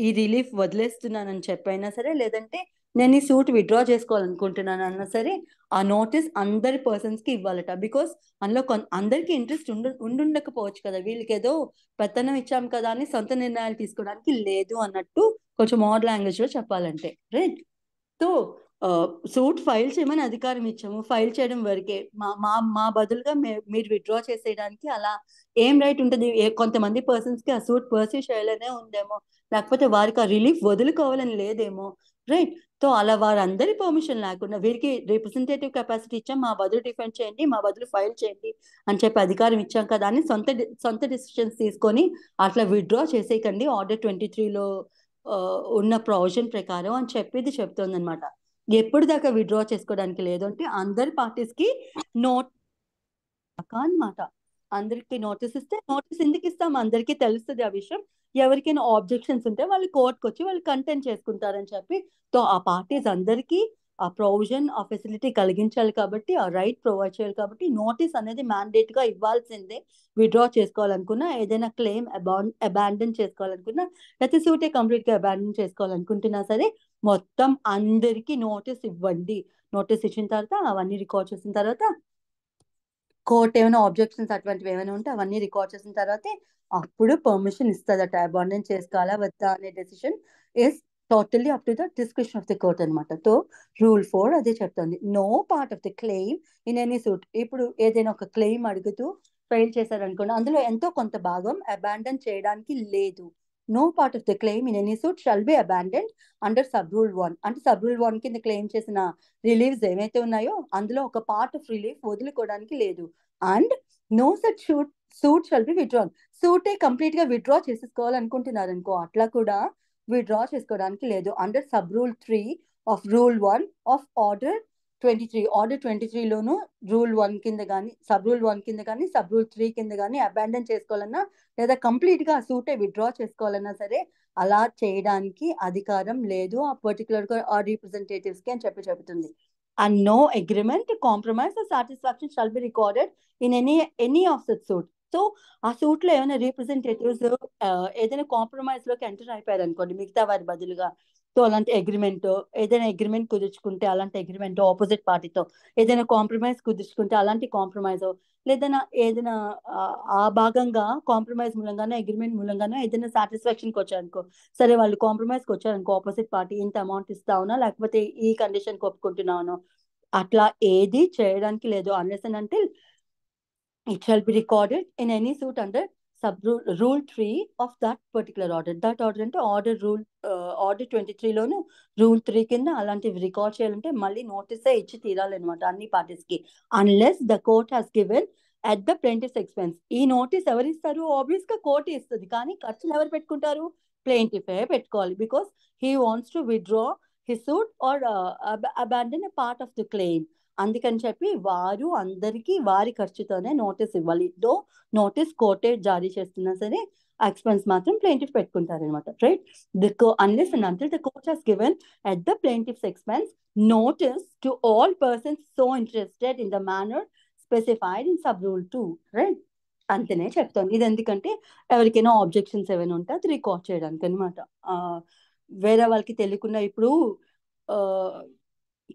ఈ రిలీఫ్ వదిలేస్తున్నానని చెప్పైనా సరే, లేదంటే నేను ఈ సూట్ విత్డ్రా చేసుకోవాలనుకుంటున్నాను అన్నా సరే, ఆ నోటీస్ అందరి పర్సన్స్కి ఇవ్వాలట. బికాస్ అందులో అందరికీ ఇంట్రెస్ట్ ఉండుండకపోవచ్చు కదా, వీళ్ళకి ఏదో పెత్తనం ఇచ్చాం కదా అని సొంత నిర్ణయాలు తీసుకోవడానికి లేదు అన్నట్టు కొంచెం మోడ్ లాంగ్వేజ్లో చెప్పాలంటే, రైట్? సో సూట్ ఫైల్ చేయమని అధికారం ఇచ్చాము, ఫైల్ చేయడం వరకే. మా బదులుగా మీరు విత్డ్రా చేసేయడానికి అలా ఏం రైట్ ఉంటుంది? కొంతమంది పర్సన్స్కి ఆ సూట్ పర్సీ చేయాలనే ఉందేమో, లేకపోతే వారికి ఆ రిలీఫ్ వదులుకోవాలని లేదేమో, రైట్? సో అలా వారందరి పర్మిషన్ లేకుండా వీరికి రిప్రజెంటేటివ్ కెపాసిటీ ఇచ్చాం, మా బదులు డిఫెండ్ చేయండి, మా బదులు ఫైల్ చేయండి అని చెప్పి అధికారం ఇచ్చాం కదా అని సొంత డిసిషన్స్ తీసుకొని అట్లా విత్డ్రా చేసేయకండి ఆర్డర్ 23లో ఉన్న ప్రొవిజన్ ప్రకారం అని చెప్పేది చెప్తోంది అనమాట. ఎప్పుడు దాకా విత్డ్రా చేసుకోవడానికి లేదు అంటే అందరి పార్టీస్కి నోట్ అనమాట. అందరికి నోటీస్ ఇస్తే, నోటీస్ ఎందుకు ఇస్తాం? అందరికీ తెలుస్తుంది ఆ విషయం. ఎవరికైనా ఆబ్జెక్షన్స్ ఉంటే వాళ్ళు కోర్టుకు వచ్చి వాళ్ళు కంటెంట్ చేసుకుంటారని చెప్పి, సో ఆ పార్టీస్ అందరికీ ఆ ప్రొవిజన్, ఆ ఫెసిలిటీ కలిగించాలి కాబట్టి, ఆ రైట్ ప్రొవైడ్ చేయాలి కాబట్టి నోటీస్ అనేది మ్యాండేట్ గా ఇవ్వాల్సిందే. విత్డ్రా చేసుకోవాలనుకున్నా, ఏదైనా క్లెయిమ్ అబాండన్ చేసుకోవాలనుకున్నా, లేకపోతే సూటే కంప్లీట్ గా అబాండన్ చేసుకోవాలనుకుంటున్నా సరే, మొత్తం అందరికీ నోటీస్ ఇవ్వండి. నోటీస్ ఇచ్చిన తర్వాత అవన్నీ రికార్డ్ చేసిన తర్వాత కోర్ట్ ఏమైనా ఆబ్జెక్షన్స్ అటువంటివి ఏమైనా ఉంటే అవన్నీ రికార్డ్ చేసిన తర్వాతే అప్పుడు పర్మిషన్ ఇస్తుందట. అబాండన్ చేసుకోవాలా వద్దా అనే decision is totally up to the description of the court అనమాట. సో రూల్ 4 అదే చెప్తుంది, no part of the claim in any suit. ఇప్పుడు ఏదైనా ఒక క్లెయిమ్ అడుగుతూ ఫైల్ చేశారనుకోండి, అందులో ఎంతో కొంత భాగం అబాండన్ చేయడానికి లేదు. No part of the claim in any suit shall be abandoned under sub rule 1. అంటే సబ్ రూల్ 1 కింద క్లెయిమ్ చేసిన రిలీఫ్స్ ఏవైతే ఉన్నాయో అందులో ఒక పార్ట్ ఆఫ్ రిలీఫ్ వదులుకోవడానికి లేదు. And no such suit shall be withdrawn. సూటే కంప్లీట్ గా విత్డ్రా చేసేసుకోవాలనుకుంటున్నారు అనుకో, అట్లా కూడా విత్డ్రా చేసుకోవడానికి లేదు. Under sub rule 3 of rule 1 of order 23. Order 23లోను రూల్ 1 కింద కానీ, సబ్ రూల్ 1 కింద కానీ, సబ్ రూల్ 3 కింద కానీ అబాండన్ చేసుకోవాలన్నా, లేదా కంప్లీట్ గా సూటే విత్డ్రా చేసుకోవాలన్నా సరే అలా చేయడానికి అధికారం లేదు ఆ పర్టికులర్ గా ఆ రిప్రజెంటేటివ్స్ కి అని చెబుతుంది. And no agreement, compromise or satisfaction shall be recorded in any of such suit. So ఆ సూట్ లో ఏమైనా రిప్రజెంటేటివ్స్ ఏదైనా కాంప్రమైజ్ లోకి ఎంటర్ అయిపోయారు అనుకోండి మిగతా వారి బదులుగా, సో అలాంటి అగ్రిమెంట్, ఏదైనా అగ్రిమెంట్ కుదుర్చుకుంటే అలాంటి అగ్రిమెంట్ ఆపోజిట్ పార్టీతో, ఏదైనా కాంప్రమైజ్ కుదుర్చుకుంటే అలాంటి కాంప్రమైజ్, ఏదైనా ఆ భాగంగా కాంప్రమైజ్ మూలంగానో అగ్రిమెంట్ మూలంగానో ఏదైనా సాటిస్ఫాక్షన్కి వచ్చారనుకో, సరే వాళ్ళు కాంప్రమైజ్కి వచ్చారనుకో ఆపోజిట్ పార్టీ, ఇంత అమౌంట్ ఇస్తావునా లేకపోతే ఈ కండిషన్కి ఒప్పుకుంటున్నాను, అట్లా ఏది చేయడానికి లేదు. Unless and until it shall be recorded in any suit under sub rule 3 of that particular order. That order అంటే ఆర్డర్ 23లోను రూల్ 3 కింద అలాంటివి రికార్డ్ చేయాలంటే మళ్ళీ నోటీసే ఇచ్చి తీరాలన్నమాట అన్ని పార్టీస్ కి, unless the court has given at the plaintiffs expense. ఈ నోటీస్ ఎవరు ఇస్తారు? ఆబ్వియస్ గా కోర్టు ఇస్తుంది, కానీ ఖర్చులు ఎవరు పెట్టుకుంటారు? ప్లేంటిఫే పెట్టుకోవాలి. Because he wants to withdraw his suit or abandon a part of the claim. అందుకని చెప్పి వారు అందరికీ వారి ఖర్చుతోనే నోటీస్ ఇవ్వాలి. దో నోటీస్ కోర్టే జారీ చేస్తున్నా సరే ఎక్స్పెన్స్ మాత్రం ప్లేంటిఫ్ పెట్టుకుంటారు అనమాట, right? Unless and until the court has given at the plaintiffs expense notice to all persons so interested in the manner specified in sub rule 2, right? అంతనే చెప్తాను. ఇది ఎందుకంటే ఎవరికైనా ఆబ్జెక్షన్స్ ఏమైనా ఉంటే అది రికార్డ్ చేయడానికి అనమాట. వేరే వాళ్ళకి తెలియకుండా ఇప్పుడు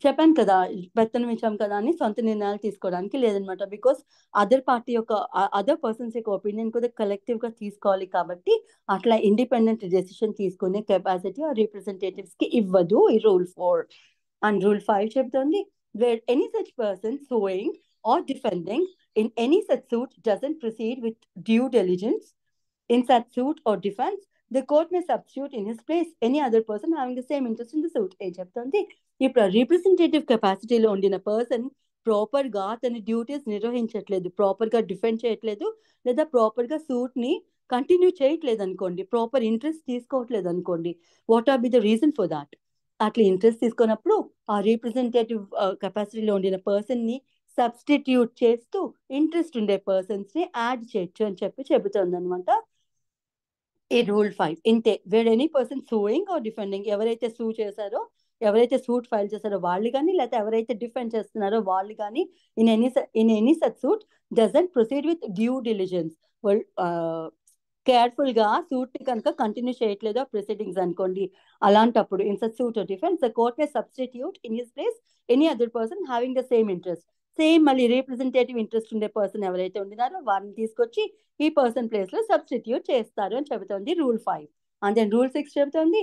చెప్పాను కదా, పెత్తనం ఇచ్చాం కదా అని సొంత నిర్ణయాలు తీసుకోవడానికి లేదనమాట. బికాస్ అదర్ పర్సన్స్ యొక్క ఒపీనియన్ కూడా కలెక్టివ్ గా తీసుకోవాలి కాబట్టి అట్లా ఇండిపెండెంట్ డెసిషన్ తీసుకునే కెపాసిటీ ఆ రిప్రజెంటేటివ్స్ కి ఇవ్వదు ఈ రూల్ 4. అండ్ రూల్ 5 చెప్తుంది, where any such person suing or defending in any such suit doesn't proceed with due diligence in such suit or defense the court may substitute in his place any other person having the same interest in the suit. ఏం చెప్తుంది? ఇప్పుడు representative కెపాసిటీలో ఉండిన person proper గా తన duties నిర్వహించట్లేదు, proper గా defend చేయట్లేదు, లేదా proper గా సూట్ ని కంటిన్యూ చేయట్లేదు అనుకోండి, ప్రాపర్ ఇంట్రెస్ట్ తీసుకోవట్లేదు అనుకోండి. What are be the reason for that? అట్లా ఇంట్రెస్ట్ తీసుకున్నప్పుడు ఆ రిప్రజెంటేటివ్ కెపాసిటీలో ఉండిన పర్సన్ ని సబ్స్టిట్యూట్ చేస్తూ ఇంట్రెస్ట్ ఉండే పర్సన్స్ ని యాడ్ చేయొచ్చు అని చెబుతుంది అనమాట ఈ రూల్ 5. ఇంతే, where any person suing or defending, ఎవరైతే సూ చేశారో, ఎవరైతే సూట్ ఫైల్ చేశారో వాళ్ళు కానీ, లేకపోతే ఎవరైతే డిఫెండ్ చేస్తున్నారో వాళ్ళు కానీ, in any such suit doesn't proceed with due diligence, careful గా సూట్ ని కనుక కంటిన్యూ చేయట్లేదో ప్రొసీడింగ్స్ అనుకోండి, అలాంటప్పుడు in such suit or defence the court may substitute in his place any other person having the same interest. Same మళ్ళీ representative interest ఉండే person ఎవరైతే ఉండినారో వారిని తీసుకొచ్చి ఈ పర్సన్ ప్లేస్ లో సబ్స్టిట్యూట్ చేస్తారు అని చెబుతోంది రూల్ 5. అండ్ దెన్ రూల్ 6 చెబుతోంది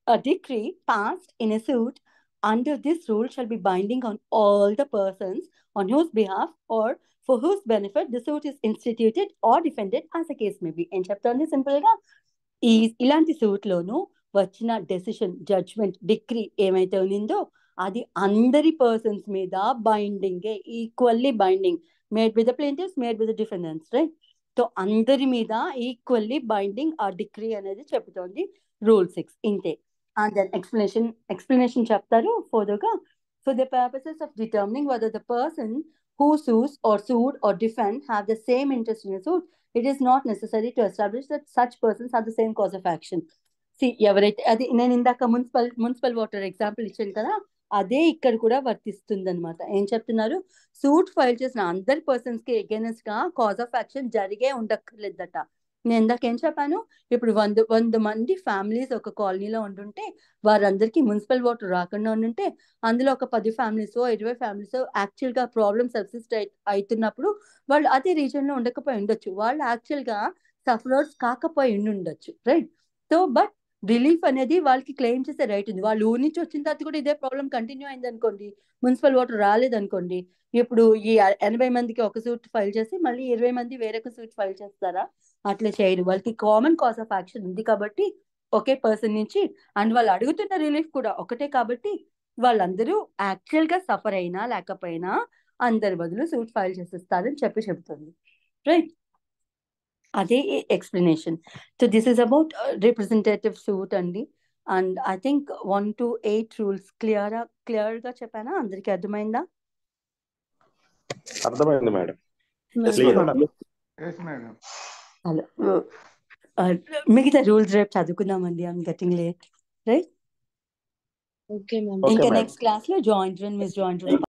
a decree passed in a suit under this rule shall be binding on all the persons on whose behalf or for whose benefit the suit is instituted or defended as the case may be. ఏం చెప్తోంది simple గా, ఇలాంటి suit లోను వచ్చిన decision, judgement, degree ఏమైతే ఉందో అది అందరి persons మీద binding, equally binding, made with the plaintiffs, made with the defendants, right? So అందరి మీద ఈక్వల్లీ బైండింగ్ ఆ డిగ్రీ అనేది చెప్తోంది రూల్ 6. ఇంతే. అండ్ దెన్ ఎక్స్ప్లెనేషన్ చెప్తారు ఫర్దర్గా. For the purposes of determining whether the person who sues or sued or defend have the same interest in a suit, it is not necessary to establish that such persons have the same cause of action. ఎవరైతే, అది నేను ఇందాక municipal water example ఇచ్చాను కదా, అదే ఇక్కడ కూడా వర్తిస్తుంది అనమాట. ఏం చెప్తున్నారు? సూట్ ఫైల్ చేసిన అందరి పర్సన్స్ కి అగైనెస్ట్ గా కాజ్ ఆఫ్ యాక్షన్ జరిగే ఉండక్కర్లేదట. నేను ఇందాక ఏం చెప్పాను, ఇప్పుడు 100 మంది ఫ్యామిలీస్ ఒక కాలనీలో ఉంటుంటే వారందరికీ మున్సిపల్ వాటర్ రాకుండా ఉంటుంటే అందులో ఒక 10 ఫ్యామిలీస్ 20 ఫ్యామిలీస్ యాక్చువల్ గా ప్రాబ్లమ్ సబ్సిస్ట్ అవుతున్నప్పుడు వాళ్ళు అదే రీజన్ లో ఉండకపోయి ఉండొచ్చు, వాళ్ళు యాక్చువల్ గా సఫరర్స్ కాకపోయి ఉండొచ్చు, రైట్? సో బట్ రిలీఫ్ అనేది వాళ్ళకి క్లెయిమ్ చేసే రైట్ ఉంది. వాళ్ళు ఊరి నుంచి వచ్చిన తర్వాత కూడా ఇదే ప్రాబ్లం కంటిన్యూ అయింది అనుకోండి, మున్సిపల్ వాటర్ రాలేదనుకోండి, ఇప్పుడు ఈ 80 మందికి ఒక సూట్ ఫైల్ చేసి మళ్ళీ 20 మంది వేరొక సూట్ ఫైల్ చేస్తారా? అట్లా చేయరు. వాళ్ళకి కామన్ కాజ్ ఆఫ్ యాక్షన్ ఉంది కాబట్టి ఒకే పర్సన్ నుంచి, అండ్ వాళ్ళు అడుగుతున్న రిలీఫ్ కూడా ఒకటే కాబట్టి వాళ్ళందరూ యాక్చువల్ గా సఫర్ అయినా లేకపోయినా అందరి బదులు సూట్ ఫైల్ చేసేస్తారని చెప్తుంది, రైట్? అదే explanation. So this is about representative suit అండి. And I think 1 to 8 rules clear గా చెప్పానా? అందరికి అర్థమైందా? అర్థమైంది మేడం. మిగతా రూల్స్ రేపు చదువుకుందామండి. I'm getting late, right? Okay ma'am. ఇంకా నెక్స్ట్ క్లాస్ లో joint run, miss joint run